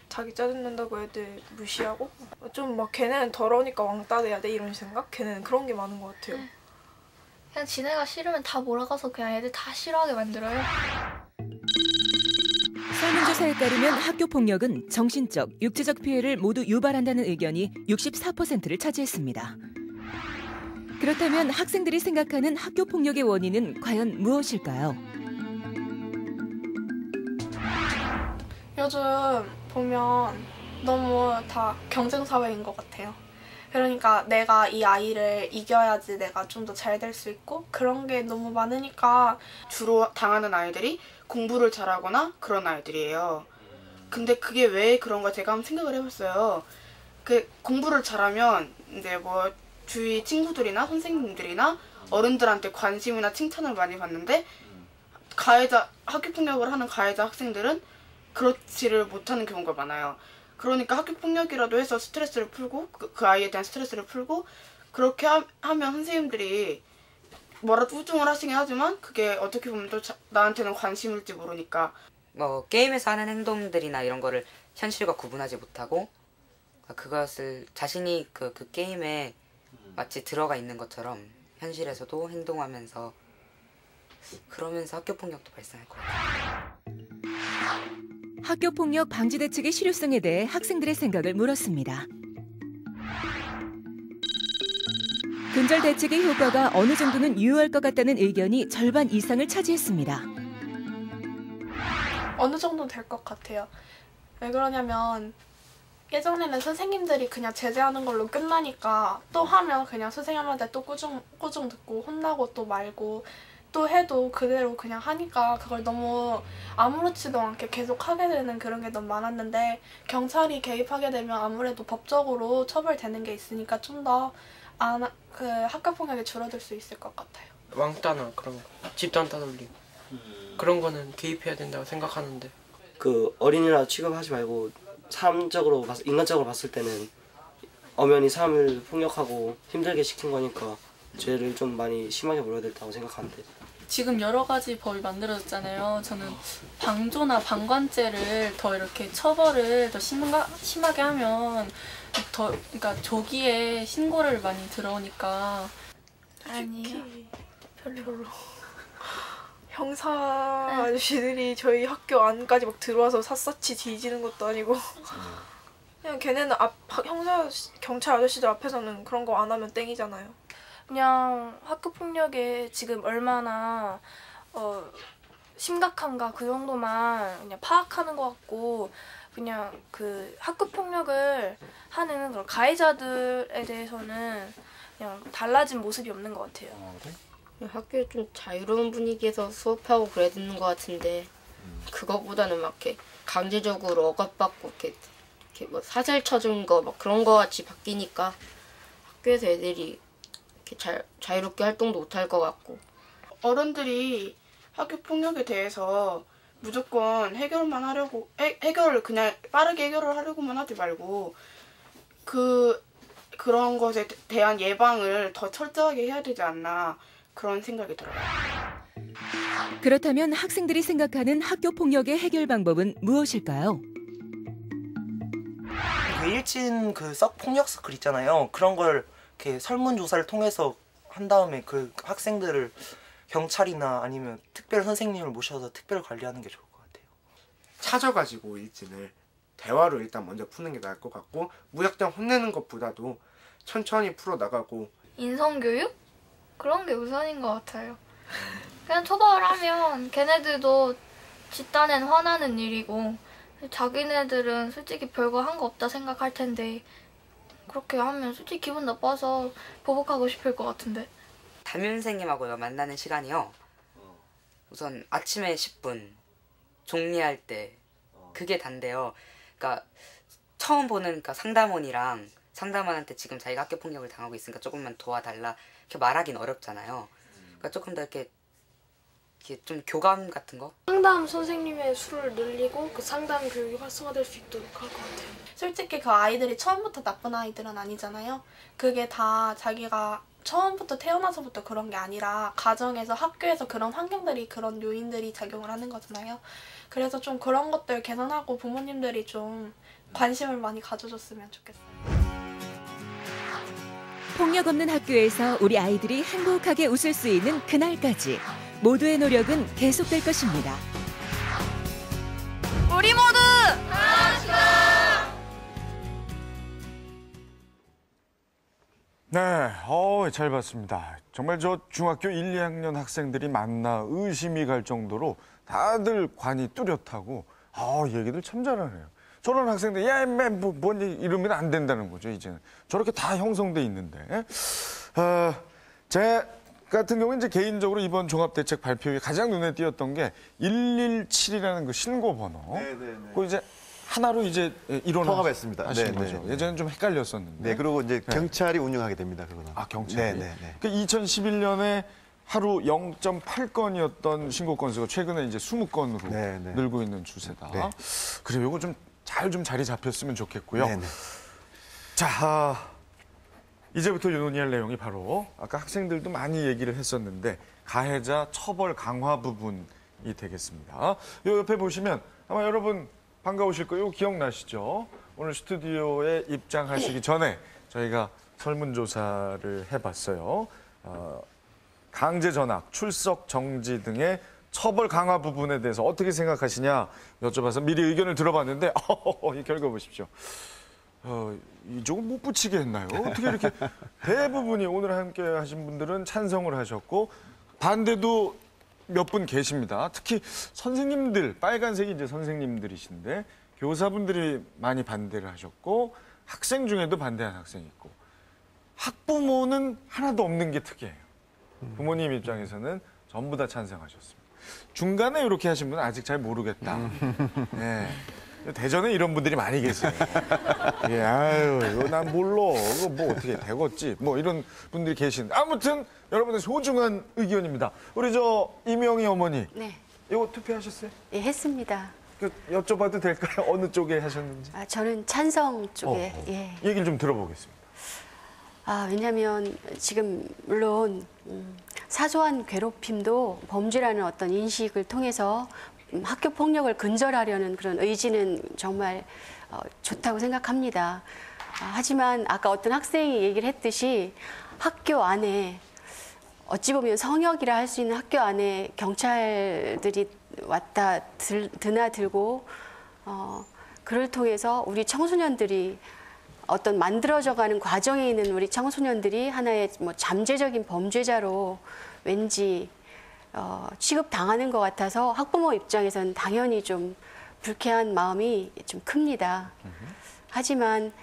자기 짜증난다고 애들 무시하고 좀 걔네는 더러우니까 왕따 돼야 돼 이런 생각? 걔네는 그런 게 많은 것 같아요. 그냥 지네가 싫으면 다 몰아가서 그냥 애들 다 싫어하게 만들어요. 설문조사에 따르면 학교 폭력은 정신적, 육체적 피해를 모두 유발한다는 의견이 64%를 차지했습니다. 그렇다면 학생들이 생각하는 학교 폭력의 원인은 과연 무엇일까요? 요즘 보면 너무 다 경쟁 사회인 것 같아요. 그러니까 내가 이 아이를 이겨야지 내가 좀 더 잘 될 수 있고 그런 게 너무 많으니까 주로 당하는 아이들이 공부를 잘하거나 그런 아이들이에요. 근데 그게 왜 그런가 제가 한번 생각을 해봤어요. 그 공부를 잘하면 이제 뭐 주위 친구들이나 선생님들이나 어른들한테 관심이나 칭찬을 많이 받는데 학교폭력을 하는 가해자 학생들은 그렇지를 못하는 경우가 많아요. 그러니까 학교폭력이라도 해서 스트레스를 풀고 그 아이에 대한 스트레스를 풀고 그렇게 하면 선생님들이 뭐라도 후중을 하시긴 하지만 그게 어떻게 보면 또 나한테는 관심일지 모르니까 뭐 게임에서 하는 행동들이나 이런 거를 현실과 구분하지 못하고 그것을 자신이 그 게임에 마치 들어가 있는 것처럼 현실에서도 행동하면서 그러면서 학교폭력도 발생할 것 같아요. 학교폭력 방지 대책의 실효성에 대해 학생들의 생각을 물었습니다. 근절 대책의 효과가 어느 정도는 유효할 것 같다는 의견이 절반 이상을 차지했습니다. 어느 정도는 될 것 같아요. 왜 그러냐면 예전에는 선생님들이 그냥 제재하는 걸로 끝나니까 또 하면 그냥 선생님한테 또 꾸중 듣고 혼나고 또 말고 또 해도 그대로 그냥 하니까 그걸 너무 아무렇지도 않게 계속 하게 되는 그런 게 너무 많았는데 경찰이 개입하게 되면 아무래도 법적으로 처벌되는 게 있으니까 좀 더 학교폭력이 줄어들 수 있을 것 같아요. 왕따나 그런 거, 집단 따돌림 그런 거는 개입해야 된다고 생각하는데 그 어린이라 취급하지 말고 사람적으로 인간적으로 봤을 때는 엄연히 사람을 폭력하고 힘들게 시킨 거니까 죄를 좀 많이 심하게 물어야 된다고 생각하는데 지금 여러 가지 법이 만들어졌잖아요. 저는 방조나 방관죄를 더 이렇게 처벌을 더 심하게 하면 그러니까 조기에 신고를 많이 들어오니까 아니요. 별로. 형사 아저씨들이 저희 학교 안까지 막 들어와서 샅샅이 뒤지는 것도 아니고 그냥 걔네는 경찰 아저씨들 앞에서는 그런 거 안 하면 땡이잖아요. 그냥 학교폭력에 지금 얼마나 심각한가 그 정도만 그냥 파악하는 것 같고 그냥 그 학교폭력을 하는 그런 가해자들에 대해서는 그냥 달라진 모습이 없는 것 같아요. 학교에 좀 자유로운 분위기에서 수업하고 그래야 되는 것 같은데 그거보다는 막 이렇게 강제적으로 억압받고 이렇게 뭐 사슬 쳐준 거 막 그런 거 같이 바뀌니까 학교에서 애들이 이렇게 자유롭게 활동도 못할 것 같고 어른들이 학교 폭력에 대해서 무조건 해결을 그냥 빠르게 해결을 하려고만 하지 말고 그런 것에 대한 예방을 더 철저하게 해야 되지 않나 그런 생각이 들어요. 그렇다면 학생들이 생각하는 학교 폭력의 해결 방법은 무엇일까요? 그 일진 썩 폭력 스쿨 있잖아요. 그런 걸 이렇게 설문조사를 통해서 한 다음에 그 학생들을 경찰이나 아니면 특별 선생님을 모셔서 특별 관리하는 게 좋을 것 같아요. 찾아가지고 일진을 대화로 일단 먼저 푸는 게 나을 것 같고 무작정 혼내는 것보다도 천천히 풀어나가고 인성교육? 그런 게 우선인 것 같아요. 그냥 처벌하면 걔네들도 집단엔 화나는 일이고 자기네들은 솔직히 별거 한 거 없다 생각할 텐데 그렇게 하면 솔직히 기분 나빠서 보복하고 싶을 것 같은데. 담임 선생님하고 만나는 시간이요. 우선 아침에 10분, 종리할 때 그게 단데요. 그러니까 처음 보는 상담원이랑 상담원한테 지금 자기가 학교 폭력을 당하고 있으니까 조금만 도와달라 이렇게 말하긴 어렵잖아요. 그러니까 조금 더 이렇게 좀 교감 같은 거? 상담 선생님의 수를 늘리고 그 상담 교육이 활성화될 수 있도록 할 것 같아요. 솔직히 그 아이들이 처음부터 나쁜 아이들은 아니잖아요. 그게 다 자기가 처음부터 태어나서부터 그런 게 아니라 가정에서 학교에서 그런 환경들이 그런 요인들이 작용을 하는 거잖아요. 그래서 좀 그런 것들 개선하고 부모님들이 좀 관심을 많이 가져줬으면 좋겠어요. 폭력 없는 학교에서 우리 아이들이 행복하게 웃을 수 있는 그날까지 모두의 노력은 계속될 것입니다. 우리 모두 강합시다. 네, 잘 봤습니다. 정말 저 중학교 1, 2학년 학생들이 만나 의심이 갈 정도로 다들 관이 뚜렷하고 얘기들 참 잘하네요. 저런 학생들 야 인매 뭔 이러면 안 된다는 거죠. 이제는 저렇게 다 형성돼 있는데 제 같은 경우는 이제 개인적으로 이번 종합대책 발표에 가장 눈에 띄었던 게 117이라는 그 신고 번호. 그 이제 하나로 이제 통합했습니다. 하신 거죠. 예전엔 좀 헷갈렸었는데. 네, 그리고 이제 경찰이 운영하게 됩니다. 그거는. 아, 경찰이. 그 2011년에 하루 0.8건이었던 신고 건수가 최근에 이제 20건으로 늘고 있는 추세다. 그래요. 이거 좀 잘 자리 잡혔으면 좋겠고요. 자, 이제부터 논의할 내용이 바로 아까 학생들도 많이 얘기를 했었는데 가해자 처벌 강화 부분이 되겠습니다. 요 옆에 보시면 아마 여러분 반가우실 거예요. 기억나시죠? 오늘 스튜디오에 입장하시기 전에 저희가 설문조사를 해봤어요. 강제 전학, 출석 정지 등의 처벌 강화 부분에 대해서 어떻게 생각하시냐 여쭤봐서 미리 의견을 들어봤는데 이 결과 보십시오. 이쪽은 못 붙이게 했나요? 어떻게 이렇게 대부분이 오늘 함께 하신 분들은 찬성을 하셨고 반대도 몇 분 계십니다. 특히 선생님들, 빨간색이 이제 선생님들이신데 교사분들이 많이 반대를 하셨고 학생 중에도 반대한 학생이 있고 학부모는 하나도 없는 게 특이해요. 부모님 입장에서는 전부 다 찬성하셨습니다. 중간에 이렇게 하신 분은 아직 잘 모르겠다. 네. 대전에 이런 분들이 많이 계세요. 예, 아유, 이거 난 몰라. 이거 뭐 어떻게 되겠지. 뭐 이런 분들이 계시는데. 아무튼 여러분의 소중한 의견입니다. 우리 이명희 어머니. 네. 이거 투표하셨어요? 예, 했습니다. 여쭤봐도 될까요? 어느 쪽에 하셨는지? 저는 찬성 쪽에. 예. 얘기를 좀 들어보겠습니다. 왜냐하면 지금 물론 사소한 괴롭힘도 범죄라는 어떤 인식을 통해서 학교 폭력을 근절하려는 그런 의지는 정말 좋다고 생각합니다. 하지만 아까 어떤 학생이 얘기를 했듯이 학교 안에 어찌 보면 성역이라 할 수 있는 학교 안에 경찰들이 왔다 드나들고 그를 통해서 우리 청소년들이 어떤 만들어져가는 과정에 있는 우리 청소년들이 하나의 뭐 잠재적인 범죄자로 왠지 취급당하는 것 같아서 학부모 입장에서는 당연히 좀 불쾌한 마음이 좀 큽니다. 하지만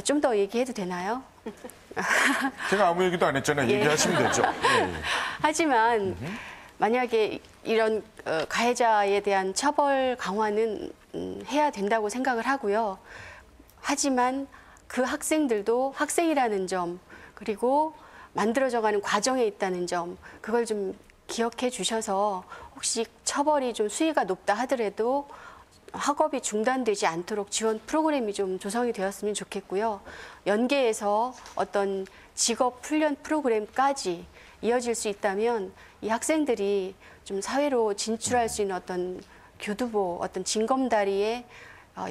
좀 더 얘기해도 되나요? 제가 아무 얘기도 안 했잖아요. 예. 얘기하시면 되죠. 하지만 만약에 이런 가해자에 대한 처벌 강화는 해야 된다고 생각을 하고요. 하지만 그 학생들도 학생이라는 점 그리고 만들어져가는 과정에 있다는 점 그걸 좀 기억해 주셔서 혹시 처벌이 좀 수위가 높다 하더라도 학업이 중단되지 않도록 지원 프로그램이 좀 조성이 되었으면 좋겠고요. 연계해서 어떤 직업 훈련 프로그램까지 이어질 수 있다면 이 학생들이 좀 사회로 진출할 수 있는 어떤 교두보, 어떤 징검다리의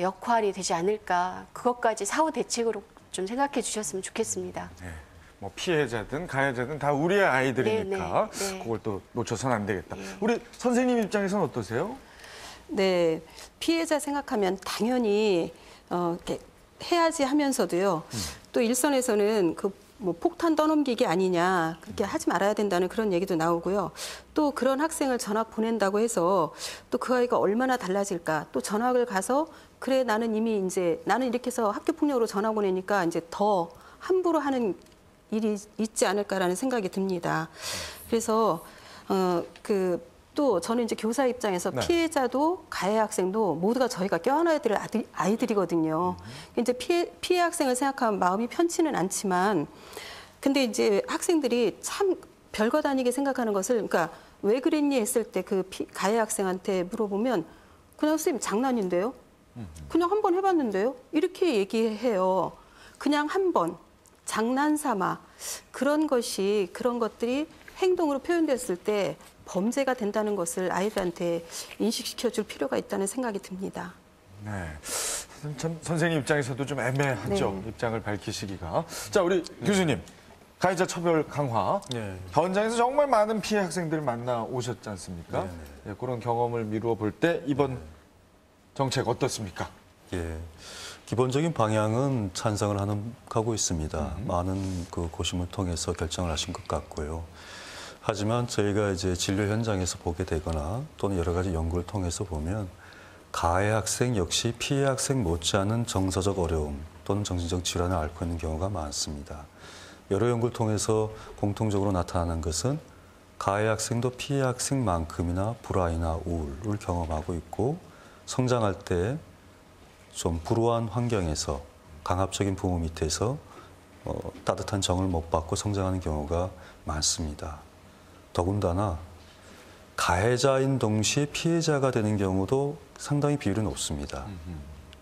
역할이 되지 않을까. 그것까지 사후 대책으로 좀 생각해 주셨으면 좋겠습니다. 네. 뭐 피해자든 가해자든 다 우리의 아이들이니까 그걸 또 놓쳐서는 안 되겠다. 우리 선생님 입장에서는 어떠세요? 네, 피해자 생각하면 당연히 이렇게 해야지 하면서도요. 또 일선에서는 뭐 폭탄 떠넘기기 아니냐 그렇게 하지 말아야 된다는 그런 얘기도 나오고요. 또 그런 학생을 전학 보낸다고 해서 또 그 아이가 얼마나 달라질까? 또 전학을 가서 그래 나는 이미 이제 나는 이렇게 해서 학교 폭력으로 전학 보내니까 이제 더 함부로 하는 일이 있지 않을까라는 생각이 듭니다. 그래서 또 저는 이제 교사 입장에서 피해자도 가해 학생도 모두가 저희가 껴안아야 될 아이들이거든요. 이제 피해 학생을 생각하면 마음이 편치는 않지만 근데 이제 학생들이 참 별것 아니게 생각하는 것을 그러니까 왜 그랬니 했을 때 그 가해 학생한테 물어보면 그냥 선생님 장난인데요. 그냥 한 번 해봤는데요. 이렇게 얘기해요. 그냥 한 번 장난삼아 그런 것들이 행동으로 표현됐을 때 범죄가 된다는 것을 아이들한테 인식시켜줄 필요가 있다는 생각이 듭니다. 네, 참 선생님 입장에서도 좀 애매하죠. 입장을 밝히시기가. 자, 우리 교수님. 가해자 처벌 강화. 현장에서 정말 많은 피해 학생들을 만나 오셨지 않습니까? 예, 그런 경험을 미루어 볼 때 이번 정책 어떻습니까? 예, 기본적인 방향은 찬성을 하고 있습니다. 많은 그 고심을 통해서 결정을 하신 것 같고요. 하지만 저희가 이제 진료 현장에서 보게 되거나 또는 여러 가지 연구를 통해서 보면 가해 학생 역시 피해 학생 못지않은 정서적 어려움 또는 정신적 질환을 앓고 있는 경우가 많습니다. 여러 연구를 통해서 공통적으로 나타나는 것은 가해 학생도 피해 학생만큼이나 불안이나 우울을 경험하고 있고 성장할 때 좀 불우한 환경에서 강압적인 부모 밑에서 따뜻한 정을 못 받고 성장하는 경우가 많습니다. 더군다나 가해자인 동시에 피해자가 되는 경우도 상당히 비율이 높습니다.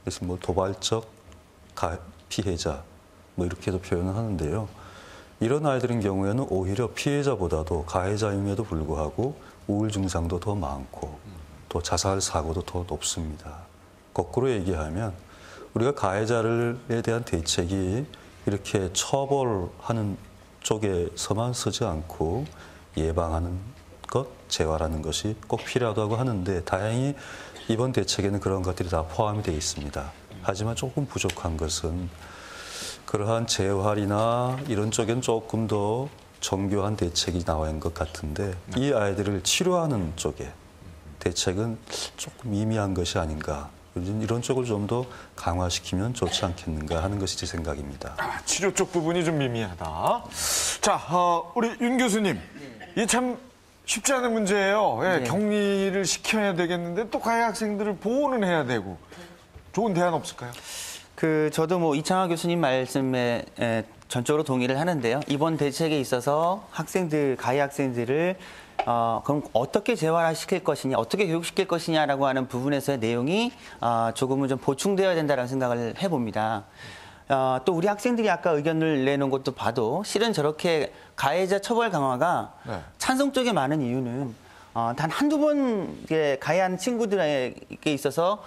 그래서 뭐 도발적 피해자 뭐 이렇게도 표현을 하는데요. 이런 아이들인 경우에는 오히려 피해자보다도 가해자임에도 불구하고 우울 증상도 더 많고 또 자살 사고도 더 높습니다. 거꾸로 얘기하면 우리가 가해자에 대한 대책이 이렇게 처벌하는 쪽에서만 쓰지 않고 예방하는 것, 재활하는 것이 꼭 필요하다고 하는데 다행히 이번 대책에는 그런 것들이 다 포함이 되어 있습니다. 하지만 조금 부족한 것은 그러한 재활이나 이런 쪽엔 조금 더 정교한 대책이 나와 있는 것 같은데 이 아이들을 치료하는 쪽에 대책은 조금 미미한 것이 아닌가. 이런 쪽을 좀 더 강화시키면 좋지 않겠는가 하는 것이 제 생각입니다. 치료 쪽 부분이 좀 미미하다. 자, 우리 윤 교수님. 이 참 쉽지 않은 문제예요. 예, 격리를 시켜야 되겠는데 또 가해 학생들을 보호는 해야 되고. 좋은 대안 없을까요? 저도 뭐 이창하 교수님 말씀에 전적으로 동의를 하는데요. 이번 대책에 있어서 가해 학생들을 그럼 어떻게 재활시킬 것이냐, 어떻게 교육시킬 것이냐라고 하는 부분에서의 내용이 조금은 좀 보충되어야 된다는 생각을 해봅니다. 또 우리 학생들이 아까 의견을 내놓은 것도 봐도 실은 저렇게 가해자 처벌 강화가 찬성 쪽에 많은 이유는 단 한두 번 가해한 친구들에게 있어서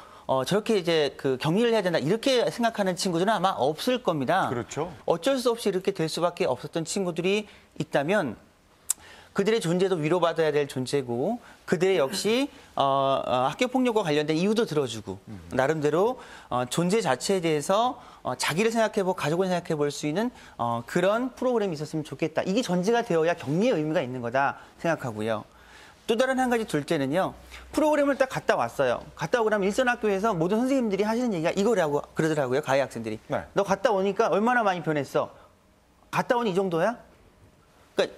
저렇게 이제 격리를 해야 된다 이렇게 생각하는 친구들은 아마 없을 겁니다. 그렇죠. 어쩔 수 없이 이렇게 될 수밖에 없었던 친구들이 있다면 그들의 존재도 위로받아야 될 존재고 그들의 역시 학교 폭력과 관련된 이유도 들어주고 나름대로 존재 자체에 대해서 자기를 생각해보고 가족을 생각해볼 수 있는 그런 프로그램이 있었으면 좋겠다. 이게 전제가 되어야 격리의 의미가 있는 거다 생각하고요. 또 다른 한 가지 둘째는요. 프로그램을 딱 갔다 왔어요. 갔다 오고 나면 일선 학교에서 모든 선생님들이 하시는 얘기가 이거라고 그러더라고요. 가해 학생들이. 너 갔다 오니까 얼마나 많이 변했어. 갔다 오니 이 정도야? 그러니까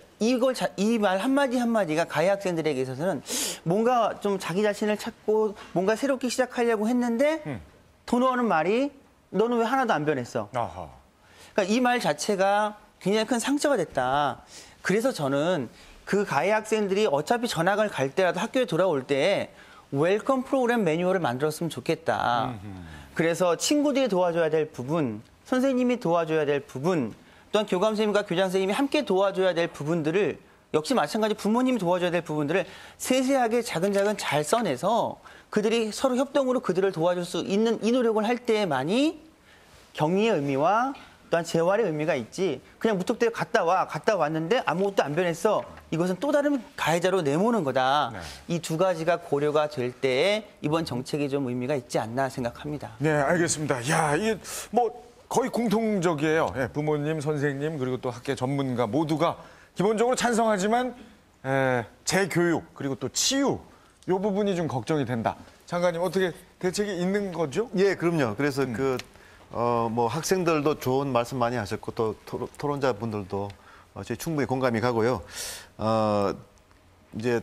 이 말 한마디 한마디가 가해 학생들에게 있어서는 뭔가 좀 자기 자신을 찾고 뭔가 새롭게 시작하려고 했는데 더 나오는 말이 너는 왜 하나도 안 변했어. 그러니까 이 말 자체가 굉장히 큰 상처가 됐다. 그래서 저는 그 가해 학생들이 어차피 전학을 갈 때라도 학교에 돌아올 때 웰컴 프로그램 매뉴얼을 만들었으면 좋겠다. 그래서 친구들이 도와줘야 될 부분, 선생님이 도와줘야 될 부분, 또한 교감 선생님과 교장 선생님이 함께 도와줘야 될 부분들을 역시 마찬가지 부모님이 도와줘야 될 부분들을 세세하게 차근차근 잘 써내서 그들이 서로 협동으로 그들을 도와줄 수 있는 이 노력을 할 때만이 격리의 의미와 또한 재활의 의미가 있지 그냥 무턱대고 갔다 왔는데 아무것도 안 변했어. 이것은 또 다른 가해자로 내모는 거다. 이 두 가지가 고려가 될 때에 이번 정책이 좀 의미가 있지 않나 생각합니다. 네, 알겠습니다. 야, 이게 뭐 거의 공통적이에요. 예, 부모님, 선생님, 그리고 또 학계 전문가 모두가 기본적으로 찬성하지만 재교육, 그리고 또 치유, 이 부분이 좀 걱정이 된다. 장관님, 어떻게 대책이 있는 거죠? 예, 그럼요. 그래서 뭐 학생들도 좋은 말씀 많이 하셨고 또 토론자분들도 충분히 공감이 가고요. 이제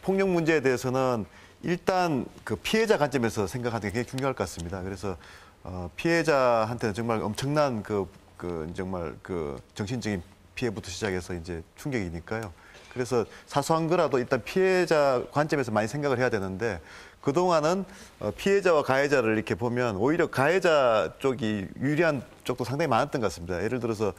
폭력 문제에 대해서는 일단 피해자 관점에서 생각하는 게 굉장히 중요할 것 같습니다. 그래서 피해자한테는 정말 엄청난 정말 정신적인 피해부터 시작해서 이제 충격이니까요. 그래서 사소한 거라도 일단 피해자 관점에서 많이 생각을 해야 되는데 그동안은 피해자와 가해자를 이렇게 보면 오히려 가해자 쪽이 유리한 쪽도 상당히 많았던 것 같습니다. 예를 들어서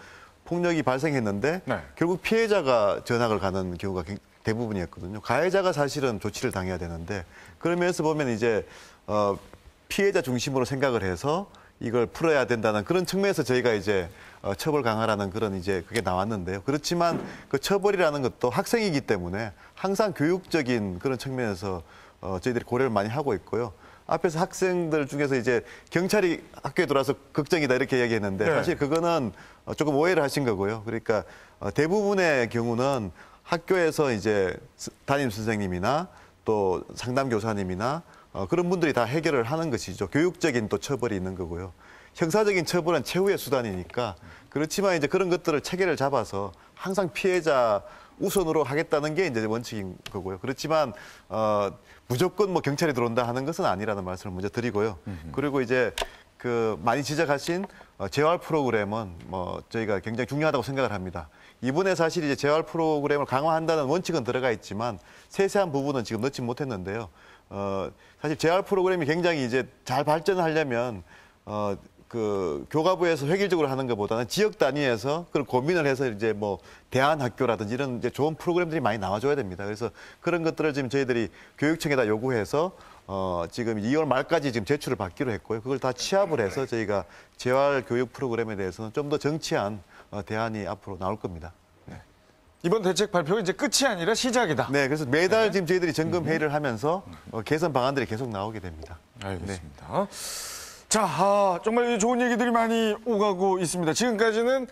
폭력이 발생했는데 결국 피해자가 전학을 가는 경우가 대부분이었거든요. 가해자가 사실은 조치를 당해야 되는데 그런 면에서 보면 이제 피해자 중심으로 생각을 해서 이걸 풀어야 된다는 그런 측면에서 저희가 이제 처벌 강화라는 그런 이제 그게 나왔는데요. 그렇지만 그 처벌이라는 것도 학생이기 때문에 항상 교육적인 그런 측면에서 저희들이 고려를 많이 하고 있고요. 앞에서 학생들 중에서 이제 경찰이 학교에 들어와서 걱정이다 이렇게 얘기했는데 사실 그거는 조금 오해를 하신 거고요. 그러니까 대부분의 경우는 학교에서 이제 담임 선생님이나 또 상담 교사님이나 그런 분들이 다 해결을 하는 것이죠. 교육적인 또 처벌이 있는 거고요. 형사적인 처벌은 최후의 수단이니까 그렇지만 이제 그런 것들을 체계를 잡아서 항상 피해자 우선으로 하겠다는 게 이제 원칙인 거고요. 그렇지만 무조건 뭐 경찰이 들어온다 하는 것은 아니라는 말씀을 먼저 드리고요. 그리고 이제 그 많이 지적하신 재활 프로그램은 뭐 저희가 굉장히 중요하다고 생각을 합니다. 이번에 사실 이제 재활 프로그램을 강화한다는 원칙은 들어가 있지만 세세한 부분은 지금 넣지 못했는데요. 사실 재활 프로그램이 굉장히 이제 잘 발전하려면 그 교과부에서 획일적으로 하는 것보다는 지역 단위에서 그걸 고민을 해서 이제 뭐 대안학교라든지 이런 이제 좋은 프로그램들이 많이 나와줘야 됩니다. 그래서 그런 것들을 지금 저희들이 교육청에다 요구해서 지금 2월 말까지 지금 제출을 받기로 했고요. 그걸 다 취합을 해서 저희가 재활 교육 프로그램에 대해서는 좀 더 정치한 대안이 앞으로 나올 겁니다. 네. 이번 대책 발표가 이제 끝이 아니라 시작이다. 네, 그래서 매달 지금 저희들이 점검 회의를 하면서 개선 방안들이 계속 나오게 됩니다. 알겠습니다. 자, 정말 좋은 얘기들이 많이 오가고 있습니다. 지금까지는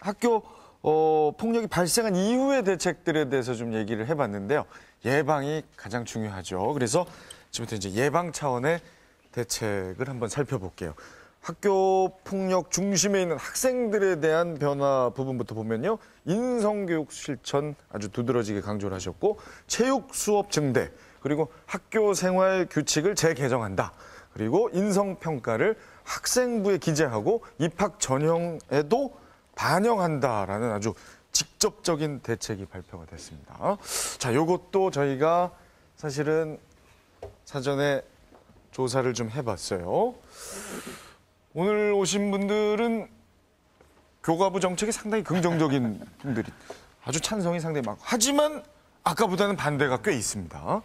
학교 폭력이 발생한 이후의 대책들에 대해서 좀 얘기를 해봤는데요. 예방이 가장 중요하죠. 그래서 지금부터 이제 예방 차원의 대책을 한번 살펴볼게요. 학교 폭력 중심에 있는 학생들에 대한 변화 부분부터 보면요. 인성교육 실천 아주 두드러지게 강조를 하셨고 체육 수업 증대 그리고 학교 생활 규칙을 재개정한다. 그리고 인성평가를 학생부에 기재하고 입학 전형에도 반영한다라는 아주 직접적인 대책이 발표가 됐습니다. 자, 요것도 저희가 사실은 사전에 조사를 좀 해봤어요. 오늘 오신 분들은 교과부 정책이 상당히 긍정적인 분들이 아주 찬성이 상당히 많고 하지만 아까보다는 반대가 꽤 있습니다.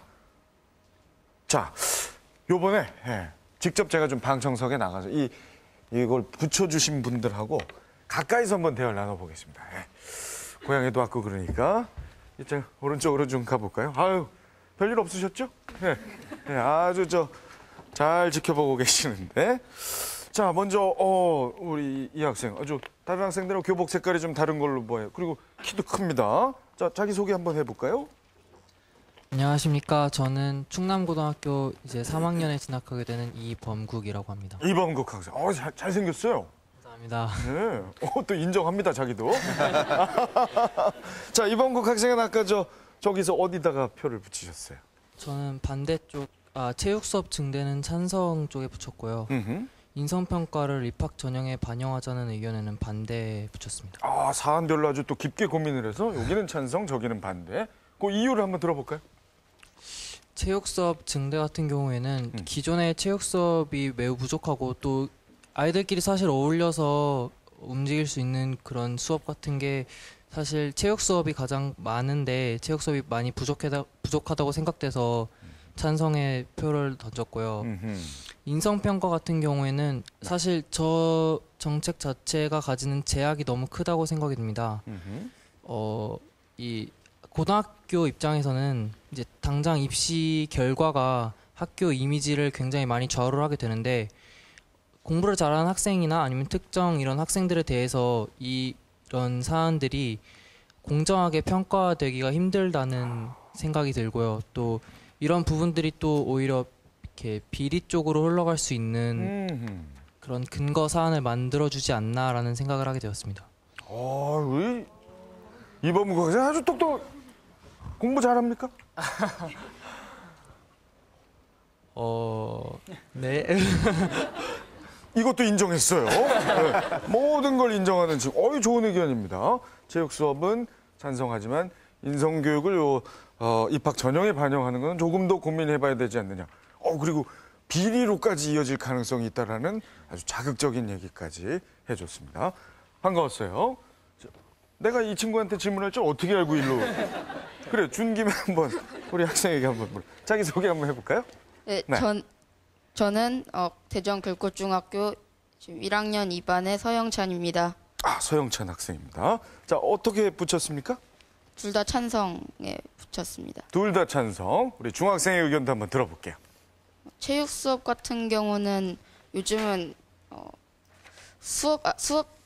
자, 요번에 직접 제가 좀 방청석에 나가서 이걸 붙여주신 분들하고 가까이서 한번 대화를 나눠보겠습니다. 고향에도 왔고 그러니까 이쪽 오른쪽으로 좀 가볼까요? 아유, 별일 없으셨죠? 아주 잘 지켜보고 계시는데. 자, 먼저 우리 이 학생 아주 다른 학생들하고 교복 색깔이 좀 다른 걸로 보여요. 그리고 키도 큽니다. 자, 자기 소개 한번 해볼까요? 안녕하십니까. 저는 충남고등학교 이제 3학년에 진학하게 되는 이범국이라고 합니다. 이범국 학생. 잘생겼어요. 감사합니다. 네. 또 인정합니다, 자기도. 자, 이범국 학생은 아까 저기서 어디다가 표를 붙이셨어요? 저는 반대쪽, 체육 수업 증대는 찬성 쪽에 붙였고요. 인성평가를 입학 전형에 반영하자는 의견에는 반대에 붙였습니다. 사안별로 아주 또 깊게 고민을 해서 여기는 찬성, 저기는 반대. 그 이유를 한번 들어볼까요? 체육 수업 증대 같은 경우에는 기존의 체육 수업이 매우 부족하고 또 아이들끼리 사실 어울려서 움직일 수 있는 그런 수업 같은 게 사실 체육 수업이 가장 많은데 체육 수업이 많이 부족하다고 생각돼서 찬성의 표를 던졌고요. 인성평가 같은 경우에는 사실 저 정책 자체가 가지는 제약이 너무 크다고 생각이 듭니다. 이 고등학교 입장에서는 이제 당장 입시 결과가 학교 이미지를 굉장히 많이 좌우를 하게 되는데 공부를 잘하는 학생이나 아니면 특정 이런 학생들에 대해서 이런 사안들이 공정하게 평가되기가 힘들다는 생각이 들고요. 또 이런 부분들이 또 오히려 이렇게 비리 쪽으로 흘러갈 수 있는 그런 근거 사안을 만들어주지 않나라는 생각을 하게 되었습니다. 우리 이범국 학생 아주 공부 잘합니까? 네. 이것도 인정했어요. 네. 모든 걸 인정하는 지금 좋은 의견입니다. 체육 수업은 찬성하지만 인성교육을 입학 전형에 반영하는 건 조금 더 고민해봐야 되지 않느냐. 그리고 비리로까지 이어질 가능성이 있다라는 아주 자극적인 얘기까지 해줬습니다. 반가웠어요. 내가 이 친구한테 질문할 줄 어떻게 알고 일로. 그래, 준 김에 한번 우리 학생에게 한번 자기 소개 한번 해볼까요? 네. 저는 대전 글꽃중학교 지금 1학년 2반의 서영찬입니다. 서영찬 학생입니다. 자, 어떻게 붙였습니까? 둘 다 찬성에 붙였습니다. 둘 다 찬성. 우리 중학생의 의견도 한번 들어볼게요. 체육 수업 같은 경우는 요즘은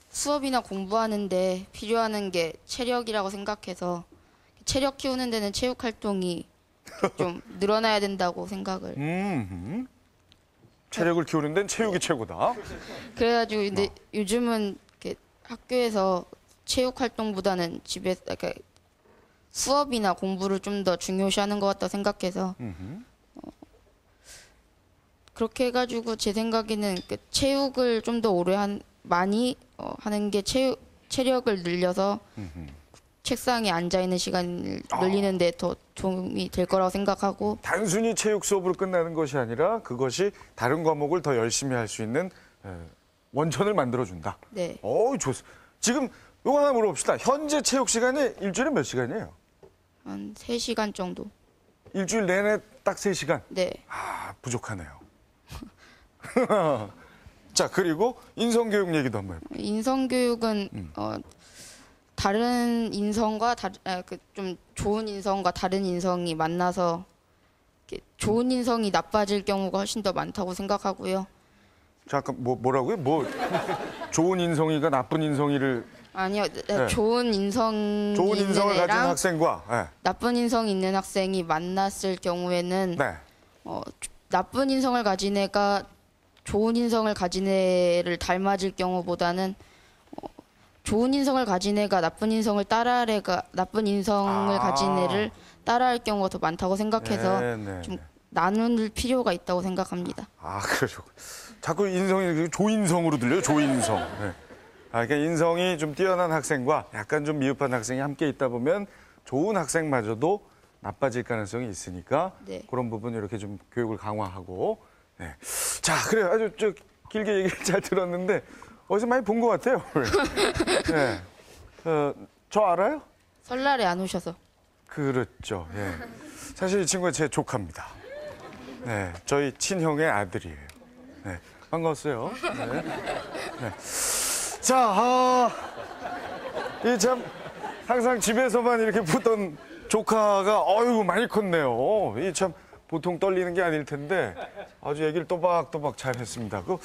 수업이나 공부하는데 필요한 게 체력이라고 생각해서 체력 키우는 데는 체육 활동이 좀 늘어나야 된다고 생각을. 체력을 키우는 데는 체육이 최고다. 그래가지고 근데 요즘은 이렇게 학교에서 체육 활동보다는 집에서 그러니까 수업이나 공부를 좀 더 중요시하는 것 같다 생각해서 그렇게 해가지고 제 생각에는 그 체육을 좀 더 오래 많이 하는 게 체력을 늘려서 책상에 앉아 있는 시간을 늘리는데 더 도움이 될 거라고 생각하고 단순히 체육 수업으로 끝나는 것이 아니라 그것이 다른 과목을 더 열심히 할 수 있는 원천을 만들어준다. 네. 좋습니다. 지금 이거 하나 물어봅시다. 현재 체육 시간이 일주일에 몇 시간이에요? 한 3시간 정도. 일주일 내내 딱 3시간? 네. 부족하네요. 자, 그리고 인성교육 얘기도 한번 해볼게요. 인성교육은 다른 인성과 좀 좋은 인성과 다른 인성이 만나서 좋은 인성이 나빠질 경우가 훨씬 더 많다고 생각하고요. 잠깐 뭐라고요? 좋은 인성이가 나쁜 인성이를 아니요, 네. 좋은 인성을 가진 학생과 나쁜 인성이 있는 학생이 만났을 경우에는 나쁜 인성을 가진 애가 좋은 인성을 가진 애를 닮아질 경우보다는 좋은 인성을 가진 애가 나쁜 인성을 따라할 애가 나쁜 인성을 가진 애를 따라할 경우가 더 많다고 생각해서 좀 나눌 필요가 있다고 생각합니다. 그렇죠. 자꾸 인성이 조인성으로 들려요. 조인성. 네. 그러니까 인성이 좀 뛰어난 학생과 약간 좀 미흡한 학생이 함께 있다 보면 좋은 학생마저도 나빠질 가능성이 있으니까 그런 부분 이렇게 좀 교육을 강화하고. 네. 자, 그래요. 아주 길게 얘기를 잘 들었는데 어디서 많이 본 것 같아요. 네. 저 알아요? 설날에 안 오셔서. 그렇죠. 예. 사실 이 친구가 제 조카입니다. 네, 저희 친형의 아들이에요. 네, 반가웠어요. 네. 네. 자, 이 참 항상 집에서만 이렇게 보던 조카가 많이 컸네요. 이 참 보통 떨리는 게 아닐 텐데 아주 얘기를 또박또박 잘 했습니다. 그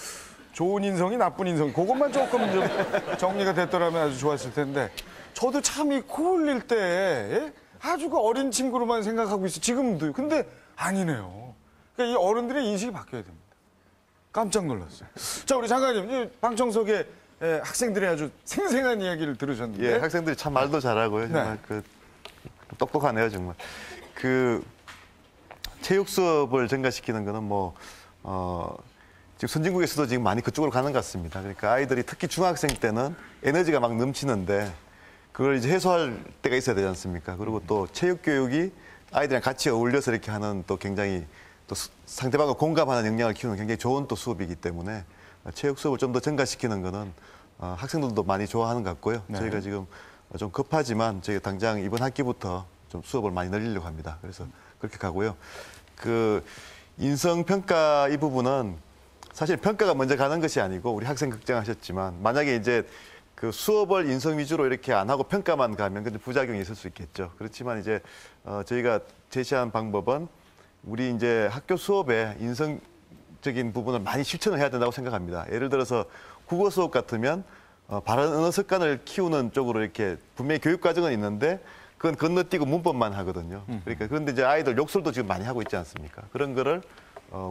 좋은 인성이 나쁜 인성, 그것만 조금 좀 정리가 됐더라면 아주 좋았을 텐데 저도 참 이 코 흘릴 때 아주 그 어린 친구로만 생각하고 있어요. 지금도. 근데 아니네요. 그러니까 이 어른들의 인식이 바뀌어야 됩니다. 깜짝 놀랐어요. 자, 우리 장관님, 방청석에 학생들의 아주 생생한 이야기를 들으셨는데. 예, 학생들이 참 말도 잘하고요. 정말 똑똑하네요, 정말. 체육 수업을 증가시키는 거는 지금 선진국에서도 지금 많이 그쪽으로 가는 것 같습니다. 그러니까 아이들이 특히 중학생 때는 에너지가 막 넘치는데 그걸 이제 해소할 때가 있어야 되지 않습니까? 그리고 또 체육 교육이 아이들이랑 같이 어울려서 이렇게 하는 또 굉장히 또 상대방과 공감하는 역량을 키우는 굉장히 좋은 또 수업이기 때문에 체육 수업을 좀 더 증가시키는 거는 학생들도 많이 좋아하는 것 같고요. 네. 저희가 지금 좀 급하지만 저희가 당장 이번 학기부터 좀 수업을 많이 늘리려고 합니다. 그래서 그렇게 가고요. 인성평가 이 부분은 사실 평가가 먼저 가는 것이 아니고 우리 학생 걱정하셨지만 만약에 이제 수업을 인성 위주로 이렇게 안 하고 평가만 가면 근데 부작용이 있을 수 있겠죠. 그렇지만 이제 저희가 제시한 방법은 우리 이제 학교 수업에 인성적인 부분을 많이 실천을 해야 된다고 생각합니다. 예를 들어서 국어 수업 같으면 바른 언어 습관을 키우는 쪽으로 이렇게 분명히 교육 과정은 있는데 그건 건너뛰고 문법만 하거든요. 그러니까 그런데 이제 아이들 욕설도 지금 많이 하고 있지 않습니까? 그런 거를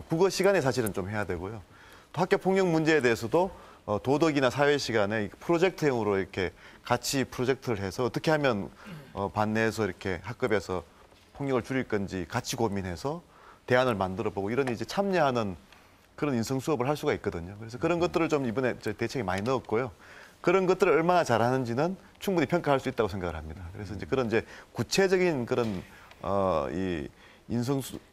국어 시간에 사실은 좀 해야 되고요. 또 학교 폭력 문제에 대해서도 도덕이나 사회 시간에 프로젝트형으로 이렇게 같이 프로젝트를 해서 어떻게 하면 반내에서 이렇게 학급에서 폭력을 줄일 건지 같이 고민해서 대안을 만들어 보고 이런 이제 참여하는 그런 인성 수업을 할 수가 있거든요. 그래서 그런 것들을 좀 이번에 대책에 많이 넣었고요. 그런 것들을 얼마나 잘하는지는 충분히 평가할 수 있다고 생각을 합니다. 그래서 이제 그런 이제 구체적인 그런 이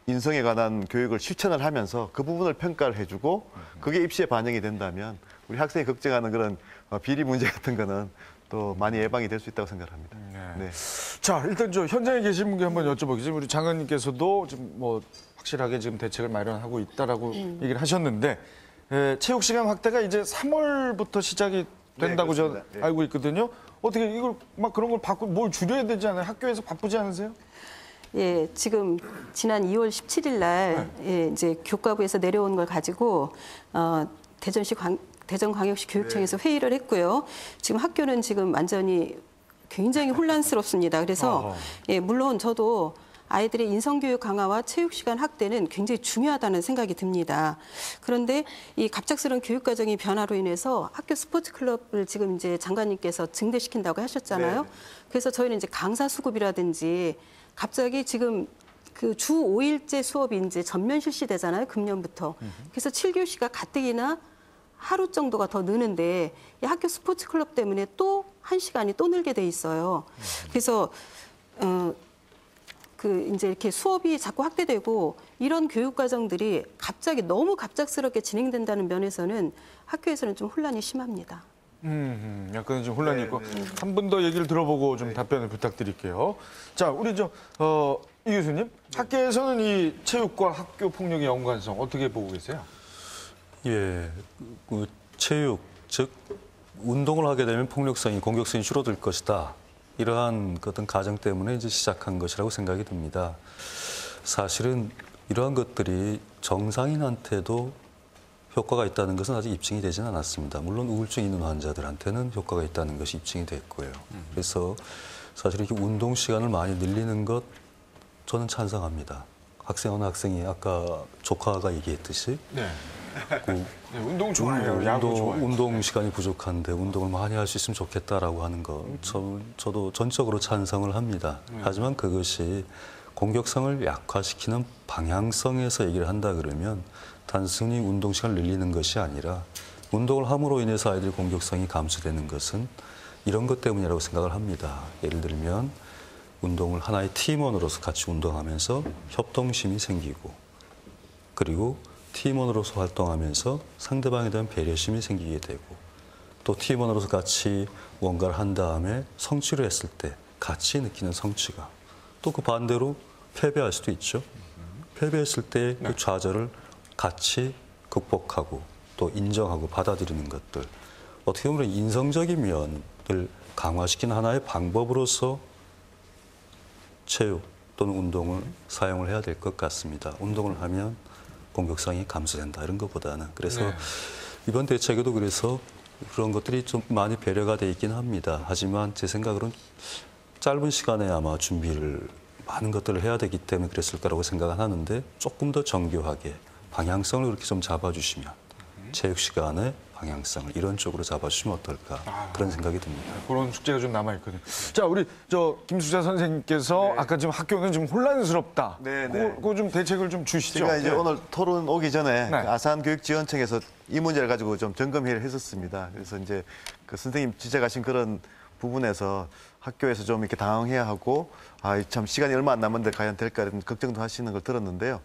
인성에 관한 교육을 실천을 하면서 그 부분을 평가를 해주고 그게 입시에 반영이 된다면 우리 학생이 걱정하는 그런 비리 문제 같은 거는 또 많이 예방이 될 수 있다고 생각합니다. 네. 자, 일단 현장에 계신 분께 한번 여쭤보겠습니다. 우리 장관님께서도 지금 확실하게 지금 대책을 마련하고 있다라고 얘기를 하셨는데 체육 시간 확대가 이제 3월부터 시작이 된다고 저 알고 있거든요. 어떻게 이걸 막 그런 걸 바꾸고 뭘 줄여야 되지 않아요? 학교에서 바쁘지 않으세요? 예, 지금 지난 2월 17일 날 이제 교과부에서 내려온 걸 가지고 대전광역시 교육청에서 회의를 했고요. 지금 학교는 지금 완전히 굉장히 혼란스럽습니다. 그래서 물론 저도 아이들의 인성교육 강화와 체육시간 확대는 굉장히 중요하다는 생각이 듭니다. 그런데 이 갑작스러운 교육과정의 변화로 인해서 학교 스포츠클럽을 지금 이제 장관님께서 증대시킨다고 하셨잖아요. 네. 그래서 저희는 이제 강사 수급이라든지 갑자기 지금 그 주 5일제 수업이 이제 전면 실시되잖아요. 금년부터. 그래서 7교시가 가뜩이나 하루 정도가 더 느는데 이 학교 스포츠 클럽 때문에 또 1시간이 또 늘게 돼 있어요. 그래서 그 이제 이렇게 수업이 자꾸 확대되고 이런 교육 과정들이 갑자기 너무 갑작스럽게 진행된다는 면에서는 학교에서는 좀 혼란이 심합니다. 약간 좀 혼란이 있고 한 번 더 얘기를 들어보고 좀 답변을 부탁드릴게요. 자, 우리 이 교수님, 학계에서는 이 체육과 학교 폭력의 연관성 어떻게 보고 계세요? 예, 그 체육, 즉 운동을 하게 되면 폭력성이, 공격성이 줄어들 것이다. 이러한 어떤 가정 때문에 이제 시작한 것이라고 생각이 듭니다. 사실은 이러한 것들이 정상인한테도 효과가 있다는 것은 아직 입증이 되지는 않았습니다. 물론 우울증 있는 환자들한테는 효과가 있다는 것이 입증이 됐고요. 그래서 사실 이렇게 운동 시간을 많이 늘리는 것 저는 찬성합니다. 어느 학생이 아까 조카가 얘기했듯이 네. 운동 좋아해요. 야구 좋아해요. 운동 시간이 부족한데 운동을 많이 할 수 있으면 좋겠다라고 하는 거 저도 전적으로 찬성을 합니다. 하지만 그것이 공격성을 약화시키는 방향성에서 얘기를 한다 그러면 단순히 운동 시간을 늘리는 것이 아니라 운동을 함으로 인해서 아이들의 공격성이 감소되는 것은 이런 것 때문이라고 생각을 합니다. 예를 들면 운동을 하나의 팀원으로서 같이 운동하면서 협동심이 생기고 그리고 팀원으로서 활동하면서 상대방에 대한 배려심이 생기게 되고 또 팀원으로서 같이 뭔가를 한 다음에 성취를 했을 때 같이 느끼는 성취감 또 그 반대로 패배할 수도 있죠. 패배했을 때 그 좌절을 같이 극복하고 또 인정하고 받아들이는 것들 어떻게 보면 인성적인 면을 강화시키는 하나의 방법으로서 체육 또는 운동을 사용을 해야 될 것 같습니다. 운동을 하면 공격성이 감소된다 이런 것보다는 그래서 이번 대책에도 그래서 그런 것들이 좀 많이 배려가 돼 있긴 합니다. 하지만 제 생각으로는 짧은 시간에 아마 준비를 많은 것들을 해야 되기 때문에 그랬을 거라고 생각은 하는데 조금 더 정교하게 방향성을 그렇게 좀 잡아주시면 체육 시간의 방향성을 이런 쪽으로 잡아주시면 어떨까 그런 생각이 듭니다. 그런 숙제가 좀 남아있거든요. 자, 우리 김수자 선생님께서 아까 지금 학교는 좀 혼란스럽다. 그거 좀 대책을 좀 주시죠. 제가 이제 오늘 토론 오기 전에 아산교육지원청에서 이 문제를 가지고 좀 점검회의를 했었습니다. 그래서 이제 그 선생님 지적하신 그런 부분에서 학교에서 좀 이렇게 당황해야 하고 참 시간이 얼마 안 남았는데 과연 될까 이런 걱정도 하시는 걸 들었는데요.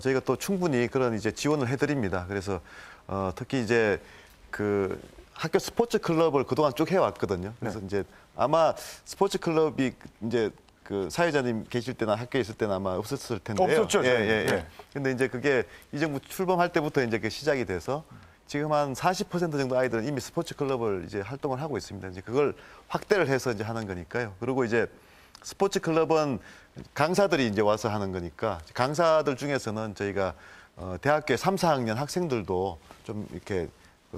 저희가 또 충분히 그런 이제 지원을 해드립니다. 그래서 특히 이제 그 학교 스포츠 클럽을 그동안 쭉 해왔거든요. 그래서 이제 아마 스포츠 클럽이 이제 그 사회자님 계실 때나 학교에 있을 때는 아마 없었을 텐데요. 없었죠. 예. 근데 이제 그게 이 정부 출범할 때부터 이제 그 시작이 돼서 지금 한 40% 정도 아이들은 이미 스포츠 클럽을 이제 활동을 하고 있습니다. 이제 그걸 확대를 해서 이제 하는 거니까요. 그리고 이제 스포츠 클럽은 강사들이 이제 와서 하는 거니까 강사들 중에서는 저희가 대학교 3, 4학년 학생들도 좀 이렇게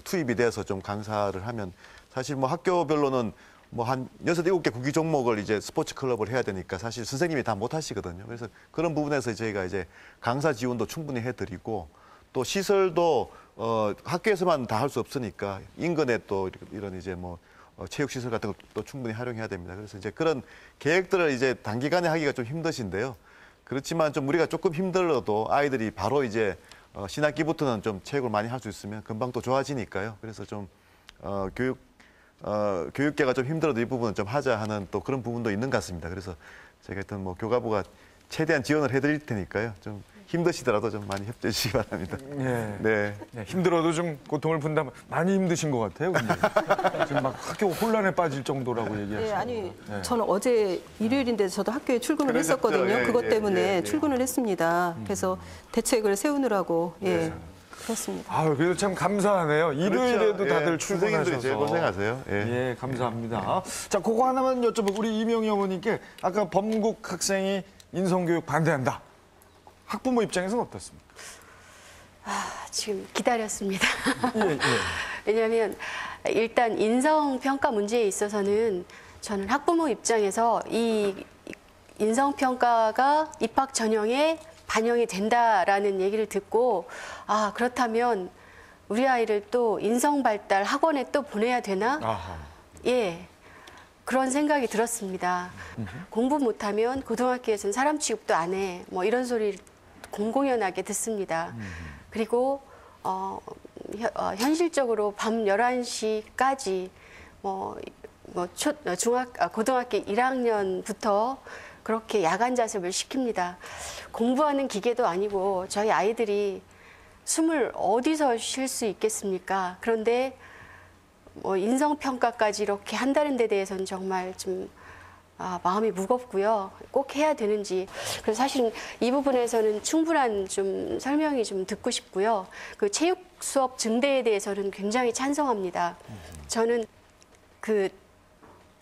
투입이 돼서 좀 강사를 하면 사실 뭐 학교별로는 뭐 한 6, 7개 구기 종목을 이제 스포츠 클럽을 해야 되니까 사실 선생님이 다 못 하시거든요. 그래서 그런 부분에서 저희가 이제 강사 지원도 충분히 해드리고 또 시설도 학교에서만 다 할 수 없으니까 인근에 또 이런 이제 뭐 체육시설 같은 것도 충분히 활용해야 됩니다. 그래서 이제 그런 계획들을 이제 단기간에 하기가 좀 힘드신데요. 그렇지만 좀 우리가 조금 힘들어도 아이들이 바로 이제 신학기부터는 좀 체육을 많이 할 수 있으면 금방 또 좋아지니까요. 그래서 좀 교육계가 좀 힘들어도 이 부분은 좀 하자 하는 또 그런 부분도 있는 것 같습니다. 그래서 제가 하여튼 뭐 교가부가 최대한 지원을 해드릴 테니까요. 좀 힘드시더라도 좀 많이 협조해 주시기 바랍니다. 네. 힘들어도 좀 고통을 분담 많이 힘드신 것 같아요. 지금 막 학교 혼란에 빠질 정도라고 얘기하시고. 저는 어제 일요일인데 저도 학교에 출근을 했었거든요. 그것 때문에 출근을 했습니다. 그래서 대책을 세우느라고 그렇습니다. 그래도 참 감사하네요. 일요일에도 다들 출근하셔서. 제일 고생하세요. 감사합니다. 자, 그거 하나만 여쭤보고 우리 이명희 어머니께 아까 범국 학생이 인성교육 반대한다. 학부모 입장에서는 어떻습니까? 지금 기다렸습니다. 왜냐하면 일단 인성평가 문제에 있어서는 저는 학부모 입장에서 이 인성평가가 입학 전형에 반영이 된다라는 얘기를 듣고 아 그렇다면 우리 아이를 또 인성발달 학원에 또 보내야 되나? 아하. 예, 그런 생각이 들었습니다. 공부 못하면 고등학교에서는 사람 취급도 안 해. 뭐 이런 소리를 공공연하게 듣습니다. 그리고 현실적으로 밤 11시까지 고등학교 1학년부터 그렇게 야간 자습을 시킵니다. 공부하는 기계도 아니고 저희 아이들이 숨을 어디서 쉴 수 있겠습니까? 그런데 인성평가까지 이렇게 한다는 데 대해서는 정말 좀 마음이 무겁고요. 꼭 해야 되는지. 그래서 사실은 이 부분에서는 충분한 좀 설명이 좀 듣고 싶고요. 그 체육 수업 증대에 대해서는 굉장히 찬성합니다. 저는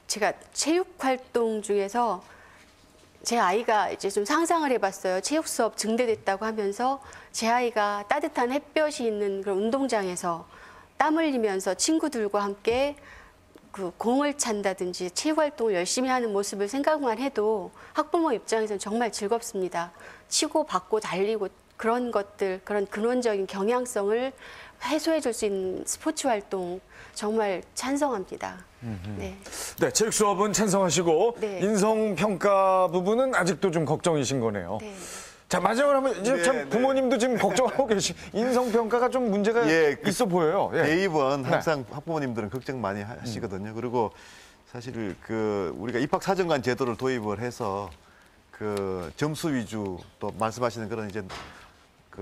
제가 체육 활동 중에서 제 아이가 이제 좀 상상을 해봤어요. 체육 수업 증대됐다고 하면서 제 아이가 따뜻한 햇볕이 있는 그런 운동장에서 땀 흘리면서 친구들과 함께 그 공을 찬다든지 체육 활동을 열심히 하는 모습을 생각만 해도 학부모 입장에서는 정말 즐겁습니다. 치고 받고 달리고 그런 것들, 그런 근원적인 경향성을 해소해 줄 수 있는 스포츠 활동 정말 찬성합니다. 네. 네, 체육 수업은 찬성하시고 네. 인성평가 부분은 아직도 좀 걱정이신 거네요. 네. 자, 마지막으로 하면 이제 참 부모님도 지금 걱정하고 인성평가가 좀 문제가 있어 보여요. 대입은 항상 학부모님들은 걱정 많이 하시거든요. 그리고 사실 우리가 입학사정관 제도를 도입을 해서 점수 위주 또 말씀하시는 그런 이제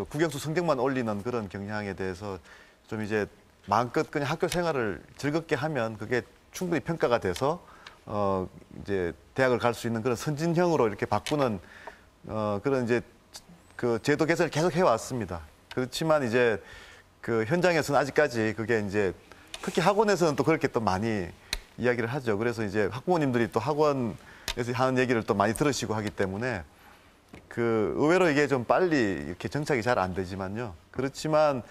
국영수 성적만 올리는 그런 경향에 대해서 좀 이제 마음껏 그냥 학교 생활을 즐겁게 하면 그게 충분히 평가가 돼서 이제 대학을 갈 수 있는 그런 선진형으로 이렇게 바꾸는 그런 이제 제도 개선을 계속 해왔습니다. 그렇지만 이제 현장에서는 아직까지 그게 이제 특히 학원에서는 또 그렇게 또 많이 이야기를 하죠. 그래서 이제 학부모님들이 또 학원에서 하는 얘기를 또 많이 들으시고 하기 때문에 의외로 이게 좀 빨리 이렇게 정착이 잘 안 되지만요. 그렇지만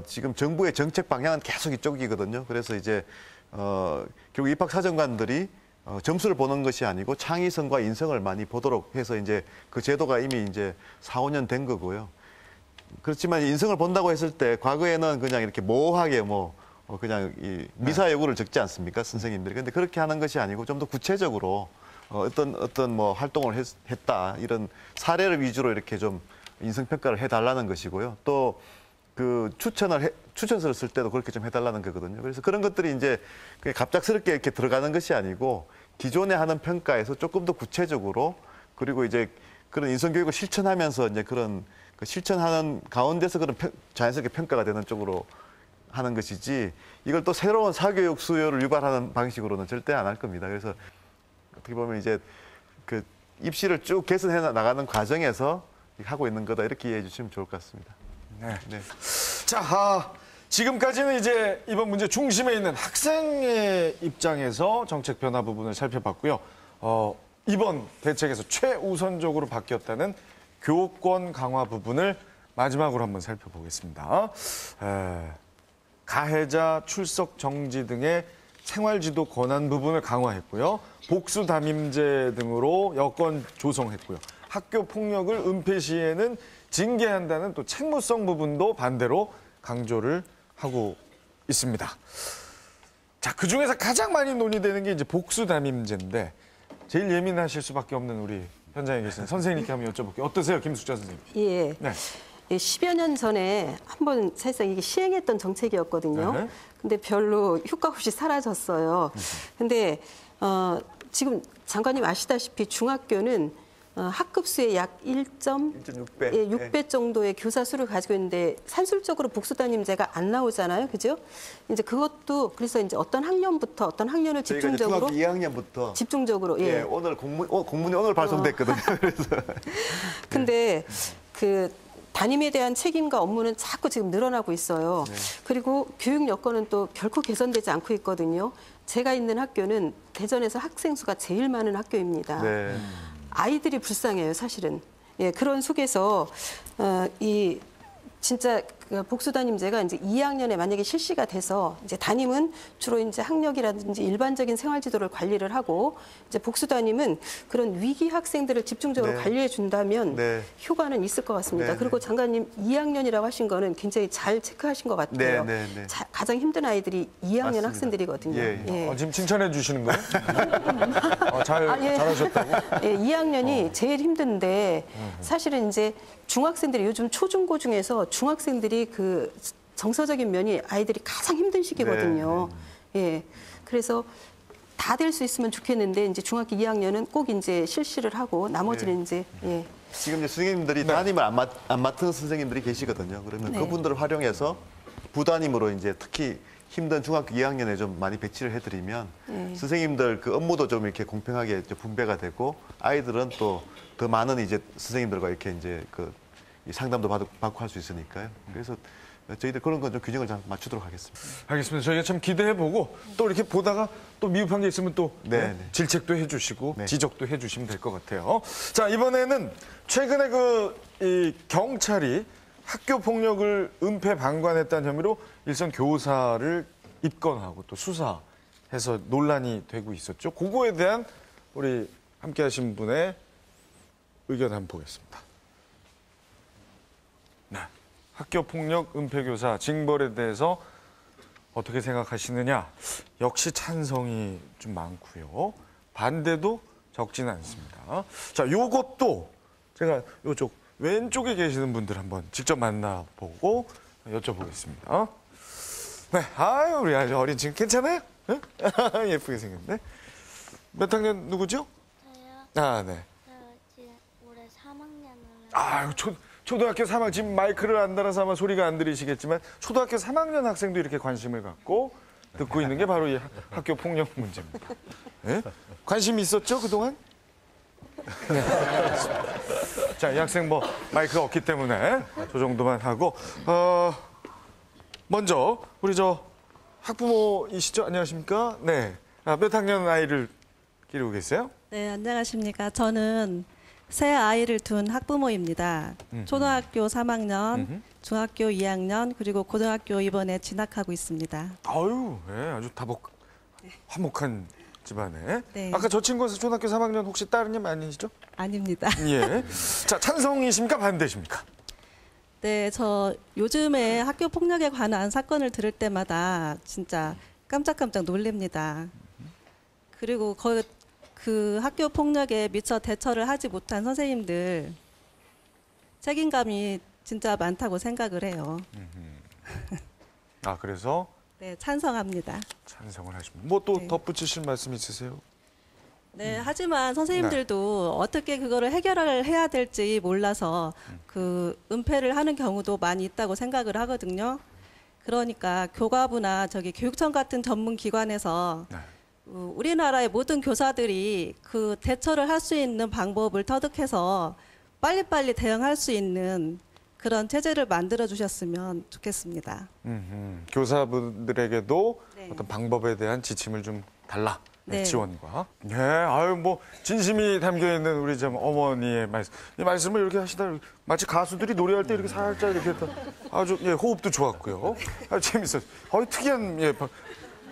지금 정부의 정책 방향은 계속 이쪽이거든요. 그래서 이제 결국 입학사정관들이 점수를 보는 것이 아니고 창의성과 인성을 많이 보도록 해서 이제 그 제도가 이미 이제 4, 5년 된 거고요. 그렇지만 인성을 본다고 했을 때 과거에는 그냥 이렇게 모호하게 그냥 이 미사 여구를 적지 않습니까? 선생님들이. 근데 그렇게 하는 것이 아니고 좀 더 구체적으로 어떤 활동을 했다 이런 사례를 위주로 이렇게 좀 인성평가를 해달라는 것이고요. 또 추천서를 쓸 때도 그렇게 좀 해달라는 거거든요. 그래서 그런 것들이 이제 갑작스럽게 이렇게 들어가는 것이 아니고 기존에 하는 평가에서 조금 더 구체적으로 그리고 이제 그런 인성교육을 실천하면서 이제 그런 실천하는 가운데서 그런 자연스럽게 평가가 되는 쪽으로 하는 것이지 이걸 또 새로운 사교육 수요를 유발하는 방식으로는 절대 안 할 겁니다. 그래서 어떻게 보면 이제 입시를 쭉 개선해 나가는 과정에서 하고 있는 거다 이렇게 이해해 주시면 좋을 것 같습니다. 네. 자, 지금까지는 이제 이번 문제 중심에 있는 학생의 입장에서 정책 변화 부분을 살펴봤고요. 이번 대책에서 최우선적으로 바뀌었다는 교권 강화 부분을 마지막으로 한번 살펴보겠습니다. 가해자 출석 정지 등의 생활지도 권한 부분을 강화했고요. 복수 담임제 등으로 여건 조성했고요. 학교 폭력을 은폐 시에는 징계한다는 또 책무성 부분도 반대로 강조를 하고 있습니다. 자, 그중에서 가장 많이 논의되는 게 이제 복수 담임제인데 제일 예민하실 수밖에 없는 우리 현장에 계신 선생님께 한번 여쭤볼게요. 어떠세요, 김숙자 선생님? 예. 네. 10여 년 전에 한번 사실상 이게 시행했던 정책이었거든요. 근데 별로 효과 없이 사라졌어요. 근데 지금 장관님 아시다시피 중학교는 학급수의 약 1.6배, 6배 정도의 교사 수를 가지고 있는데 산술적으로 복수담임제가 안 나오잖아요, 그죠? 이제 그것도 그래서 이제 어떤 학년부터 어떤 학년을 집중적으로 중학교 2학년부터 집중적으로 오늘 공문이 오늘 발송됐거든요. 그래서 근데 담임에 대한 책임과 업무는 자꾸 지금 늘어나고 있어요. 그리고 교육 여건은 또 결코 개선되지 않고 있거든요. 제가 있는 학교는 대전에서 학생 수가 제일 많은 학교입니다. 아이들이 불쌍해요, 사실은. 그런 속에서 진짜 그 복수담임제가 이제 2학년에 만약에 실시가 돼서 이제 담임은 주로 이제 학력이라든지 일반적인 생활 지도를 관리를 하고 이제 복수담임은 그런 위기 학생들을 집중적으로 네. 관리해 준다면 네. 효과는 있을 것 같습니다. 네, 그리고 장관님 2학년이라고 하신 거는 굉장히 잘 체크하신 것 같아요. 네, 네, 네. 가장 힘든 아이들이 2학년 맞습니다. 학생들이거든요. 예, 예. 지금 칭찬해 주시는 거예요? 예. 잘하셨다고? 예, 2학년이 제일 힘든데 사실은 이제 중학생들이 요즘 초중고 중에서 중학생들이 그 정서적인 면이 아이들이 가장 힘든 시기거든요. 예. 그래서 다 될 수 있으면 좋겠는데 이제 중학교 2학년은 꼭 이제 실시를 하고 나머지는 이제 예. 지금 이제 선생님들이 담임을 안 맡은 선생님들이 계시거든요. 그러면 네. 그분들을 활용해서 부담임으로 이제 특히 힘든 중학교 2학년에 좀 많이 배치를 해드리면 네. 선생님들 그 업무도 좀 이렇게 공평하게 이제 분배가 되고 아이들은 또 더 많은 이제 선생님들과 이렇게 이제 그 이 상담도 받고 할 수 있으니까요. 그래서 저희들 그런 건 좀 균형을 잘 맞추도록 하겠습니다. 알겠습니다. 저희가 참 기대해보고 또 이렇게 보다가 또 미흡한 게 있으면 또 네. 질책도 해주시고 지적도 해주시면 될 것 같아요. 자, 이번에는 최근에 이 경찰이 학교 폭력을 은폐 방관했다는 혐의로 일선 교사를 입건하고 또 수사해서 논란이 되고 있었죠. 그거에 대한 우리 함께하신 분의 의견 한번 보겠습니다. 네. 학교 폭력 은폐 교사 징벌에 대해서 어떻게 생각하시느냐? 역시 찬성이 좀 많고요. 반대도 적지는 않습니다. 자, 요것도 제가 요쪽 왼쪽에 계시는 분들 한번 직접 만나보고 여쭤보겠습니다. 네, 아유, 우리 아주 어린 친구 괜찮아요? 응? 예쁘게 생겼네. 몇 학년 누구죠? 저요? 아, 네. 저 지금 올해 3학년을 아유, 초등학교 3학년, 지금 마이크를 안 달아서 아마 소리가 안 들리시겠지만 초등학교 3학년 학생도 이렇게 관심을 갖고 듣고 있는 게 바로 이 학교 폭력 문제입니다. 네? 관심이 있었죠, 그동안? 네. 자, 이 학생 뭐 마이크가 없기 때문에 저 정도만 하고 먼저 우리 저 학부모이시죠? 안녕하십니까? 네. 몇 학년 아이를 기르고 계세요? 네, 안녕하십니까. 저는 새 아이를 둔 학부모입니다. 초등학교 3학년, 중학교 2학년, 그리고 고등학교 이번에 진학하고 있습니다. 아유, 네, 아주 화목한 집안에. 네. 아까 저 친구는 초등학교 3학년 혹시 따님 아니시죠? 아닙니다. 예. 자, 찬성이십니까? 반대십니까? 네, 저 요즘에 학교 폭력에 관한 사건을 들을 때마다 진짜 깜짝깜짝 놀랍니다. 그리고 그 학교 폭력에 미처 대처를 하지 못한 선생님들 책임감이 진짜 많다고 생각을 해요. 아, 그래서 네, 찬성합니다. 찬성을 하십니다. 뭐 또 덧붙이실 말씀 있으세요? 네, 하지만 선생님들도 어떻게 그거를 해결을 해야 될지 몰라서 그 은폐를 하는 경우도 많이 있다고 생각을 하거든요. 그러니까 교과부나 교육청 같은 전문 기관에서 우리나라의 모든 교사들이 그 대처를 할 수 있는 방법을 터득해서 빨리빨리 대응할 수 있는 그런 체제를 만들어 주셨으면 좋겠습니다. 교사분들에게도 어떤 방법에 대한 지침을 좀 달라. 네. 지원과. 예, 아유, 뭐, 진심이 담겨 있는 우리 좀 어머니의 말씀. 이 말씀을 이렇게 하시다 마치 가수들이 노래할 때 이렇게 살짝 이렇게 했다. 아주, 예, 호흡도 좋았고요. 아주 재밌었어요. 특이한, 예,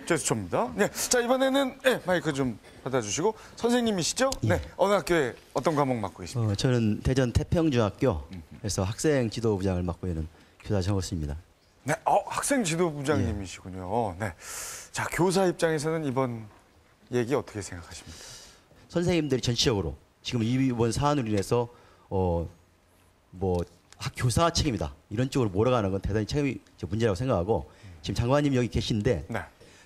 제스처입니다. 네. 자, 이번에는, 마이크 좀 받아주시고. 선생님이시죠? 네. 어느 학교에 어떤 과목 맡고 계십니까? 저는 대전 태평중학교에서 학생 지도부장을 맡고 있는 교사 정호수입니다. 네. 학생 지도부장님이시군요. 네. 자, 교사 입장에서는 이번 얘기 어떻게 생각하십니까? 선생님들이 전체적으로 지금 이번 사안으로 인해서 교사 책임이다 이런 쪽으로 몰아가는 건 대단히 책임이 문제라고 생각하고 지금 장관님 여기 계신데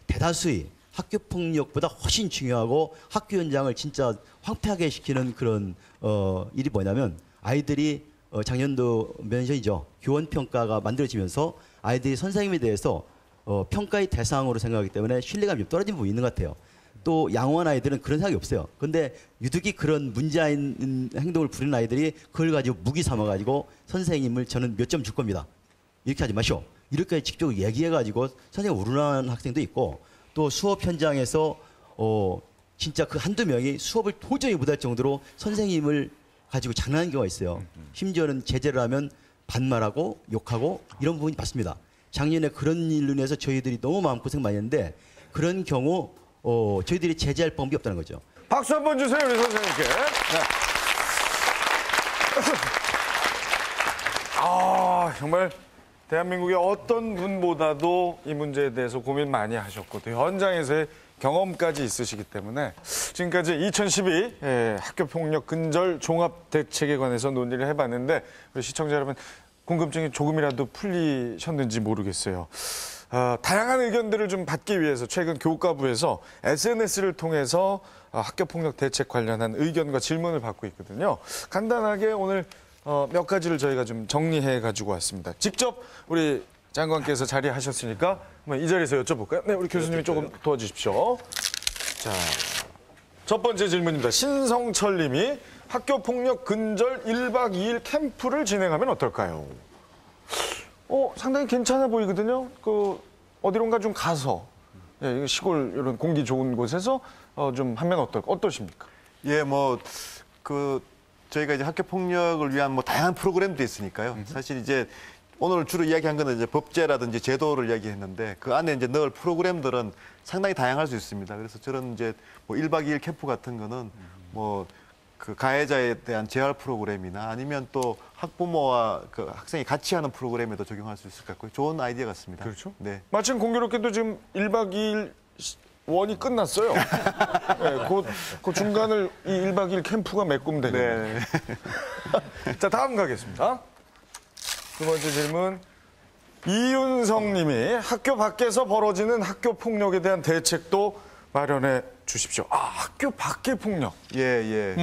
대다수의 학교 폭력보다 훨씬 중요하고 학교 현장을 진짜 황폐하게 시키는 그런 일이 뭐냐면 아이들이 작년도 면전이죠. 교원 평가가 만들어지면서 아이들이 선생님에 대해서 평가의 대상으로 생각하기 때문에 신뢰감이 좀 떨어진 부분이 있는 것 같아요. 또 양호한 아이들은 그런 생각이 없어요. 근데 유독이 그런 문제인 행동을 부리는 아이들이 그걸 가지고 무기 삼아가지고 선생님을 저는 몇 점 줄 겁니다. 이렇게 하지 마시오. 이렇게 직접 얘기해가지고 선생님 우르르한 학생도 있고 또 수업 현장에서 진짜 그 한두 명이 수업을 도저히 못할 정도로 선생님을 가지고 장난하는 경우가 있어요. 심지어는 제재를 하면 반말하고 욕하고 이런 부분이 봤습니다. 작년에 그런 일로 인해서 저희들이 너무 마음고생 많이 했는데 그런 경우 저희들이 제재할 방법이 없다는 거죠. 박수 한번 주세요, 우리 선생님께. 네. 정말 대한민국의 어떤 분보다도 이 문제에 대해서 고민 많이 하셨고 또 현장에서의 경험까지 있으시기 때문에 지금까지 2012 학교폭력 근절 종합대책에 관해서 논의를 해봤는데 우리 시청자 여러분 궁금증이 조금이라도 풀리셨는지 모르겠어요. 다양한 의견들을 좀 받기 위해서 최근 교육과부에서 SNS를 통해서 학교폭력 대책 관련한 의견과 질문을 받고 있거든요. 간단하게 오늘 몇 가지를 저희가 좀 정리해 가지고 왔습니다. 직접 우리 장관께서 자리하셨으니까 이 자리에서 여쭤볼까요? 네, 우리 교수님이 조금 도와주십시오. 자, 첫 번째 질문입니다. 신성철 님이 학교폭력 근절 1박 2일 캠프를 진행하면 어떨까요? 상당히 괜찮아 보이거든요. 어디론가 좀 가서 시골 이런 공기 좋은 곳에서 좀 하면 어떠십니까? 예, 저희가 이제 학교 폭력을 위한 다양한 프로그램도 있으니까요. 사실 이제 오늘 주로 이야기한 거는 이제 법제라든지 제도를 이야기했는데 그 안에 이제 넣을 프로그램들은 상당히 다양할 수 있습니다. 그래서 저런 이제 1박 2일 캠프 같은 거는 그 가해자에 대한 재활 프로그램이나 아니면 또 학부모와 그 학생이 같이 하는 프로그램에도 적용할 수 있을 것 같고요. 좋은 아이디어 같습니다. 그렇죠. 네. 마침 공교롭게도 지금 1박 2일 원이 끝났어요. 네, 그 중간을 이 1박 2일 캠프가 메꿈되겠네요. 네. 자, 다음 가겠습니다. 두 번째 질문. 이윤성 님이 학교 밖에서 벌어지는 학교 폭력에 대한 대책도 마련해 주십시오. 학교 밖의 폭력. 예.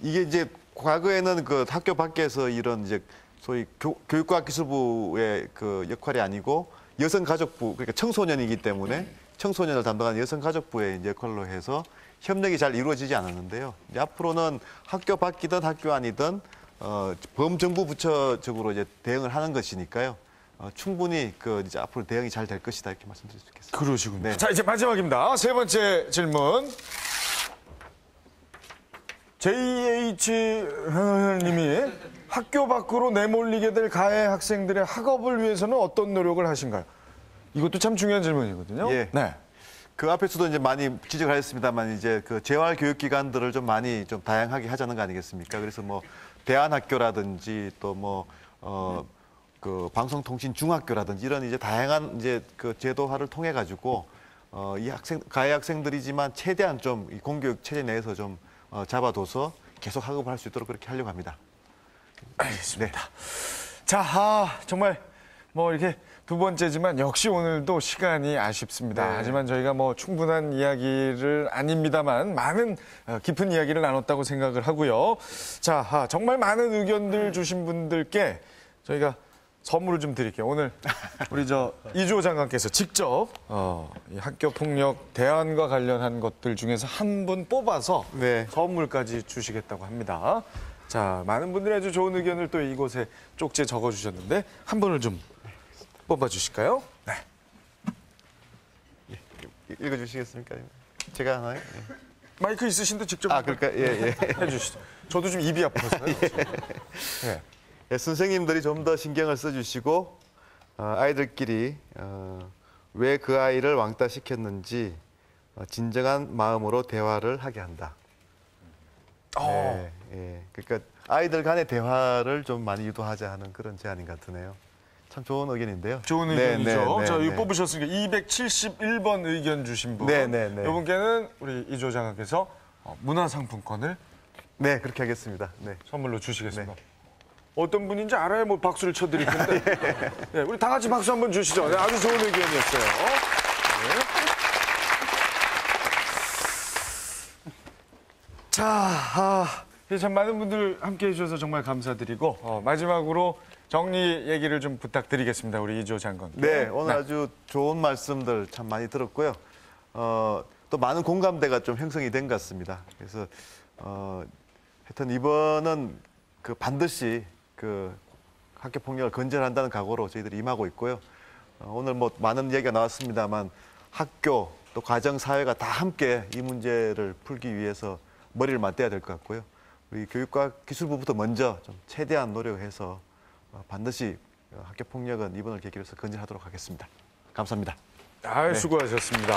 이게 이제 과거에는 그 학교 밖에서 이런 이제 소위 교육과학기술부의 그 역할이 아니고 여성가족부, 그러니까 청소년이기 때문에 청소년을 담당하는 여성가족부의 역할로 해서 협력이 잘 이루어지지 않았는데요. 이제 앞으로는 학교 밖이든 학교 안이든 범정부 부처적으로 이제 대응을 하는 것이니까요. 충분히 이제 앞으로 대응이 잘 될 것이다 이렇게 말씀드릴 수 있겠습니다. 그러시군요. 네. 자, 이제 마지막입니다. 세 번째 질문. JH님이 학교 밖으로 내몰리게 될 가해 학생들의 학업을 위해서는 어떤 노력을 하신가요? 이것도 참 중요한 질문이거든요. 예. 네. 그 앞에서도 이제 많이 지적을 하셨습니다만 이제 그 재활 교육 기관들을 좀 많이 좀 다양하게 하자는 거 아니겠습니까? 그래서 대안학교라든지 또 그 방송통신중학교라든지 이런 이제 다양한 이제 그 제도화를 통해 가지고 이 가해 학생들이지만 최대한 좀 이 공교육 체제 내에서 좀 잡아둬서 계속 학업을 할 수 있도록 그렇게 하려고 합니다. 알겠습니다. 네. 자, 정말 이렇게 두 번째지만 역시 오늘도 시간이 아쉽습니다. 네. 하지만 저희가 충분한 이야기를 아닙니다만 많은 깊은 이야기를 나눴다고 생각을 하고요. 자, 정말 많은 의견들 주신 분들께 저희가 선물을 좀 드릴게요. 오늘 우리 이주호 장관께서 직접 이 학교 폭력 대안과 관련한 것들 중에서 한 분 뽑아서 선물까지 주시겠다고 합니다. 자, 많은 분들이 아주 좋은 의견을 또 이곳에 쪽지에 적어주셨는데 한 분을 좀 뽑아주실까요? 네. 읽어주시겠습니까? 제가 하나요? 예. 마이크 있으신데 직접 그럴까? 예. 해주시죠. 저도 좀 입이 아파서요. 예. 예, 선생님들이 좀 더 신경을 써주시고 아이들끼리 왜 그 아이를 왕따 시켰는지 진정한 마음으로 대화를 하게 한다. 그러니까 아이들 간의 대화를 좀 많이 유도하자 하는 그런 제안인 것 같으네요. 참 좋은 의견인데요. 좋은 의견이죠. 자, 이거 뽑으셨으니까 271번 의견 주신 분. 이분께는 우리 이주호 장관께서 문화상품권을 그렇게 하겠습니다. 선물로 주시겠습니다. 어떤 분인지 알아야 박수를 쳐드릴 텐데. 네, 우리 다 같이 박수 한번 주시죠. 아주 좋은 의견이었어요. 자, 참 많은 분들 함께해 주셔서 정말 감사드리고 마지막으로 정리 얘기를 좀 부탁드리겠습니다. 우리 이주호 장관. 네, 오늘 아주 좋은 말씀들 참 많이 들었고요. 또 많은 공감대가 좀 형성이 된 것 같습니다. 그래서 하여튼 이번은 반드시 학교 폭력을 근절한다는 각오로 저희들이 임하고 있고요. 오늘 많은 얘기가 나왔습니다만 학교 또 가정 사회가 다 함께 이 문제를 풀기 위해서 머리를 맞대야 될 것 같고요. 우리 교육과기술부부터 먼저 좀 최대한 노력해서 반드시 학교 폭력은 이번을 계기로 해서 근절하도록 하겠습니다. 감사합니다. 아, 수고하셨습니다.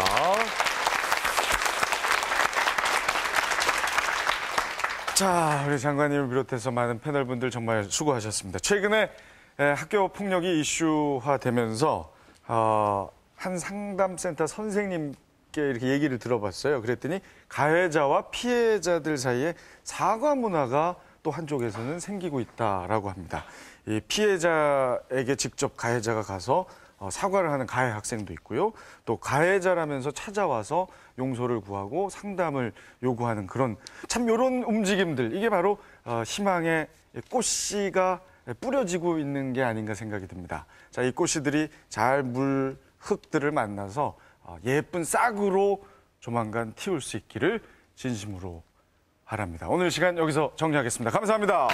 자, 우리 장관님을 비롯해서 많은 패널분들 정말 수고하셨습니다. 최근에 학교 폭력이 이슈화되면서 한 상담센터 선생님께 이렇게 얘기를 들어봤어요. 그랬더니 가해자와 피해자들 사이에 사과 문화가 또 한쪽에서는 생기고 있다라고 합니다. 이 피해자에게 직접 가해자가 가서 사과를 하는 가해 학생도 있고요. 또 가해자라면서 찾아와서 용서를 구하고 상담을 요구하는 그런 참 이런 움직임들, 이게 바로 희망의 꽃씨가 뿌려지고 있는 게 아닌가 생각이 듭니다. 자, 이 꽃씨들이 잘 물 흙들을 만나서 예쁜 싹으로 조만간 틔울 수 있기를 진심으로 바랍니다. 오늘 시간 여기서 정리하겠습니다. 감사합니다.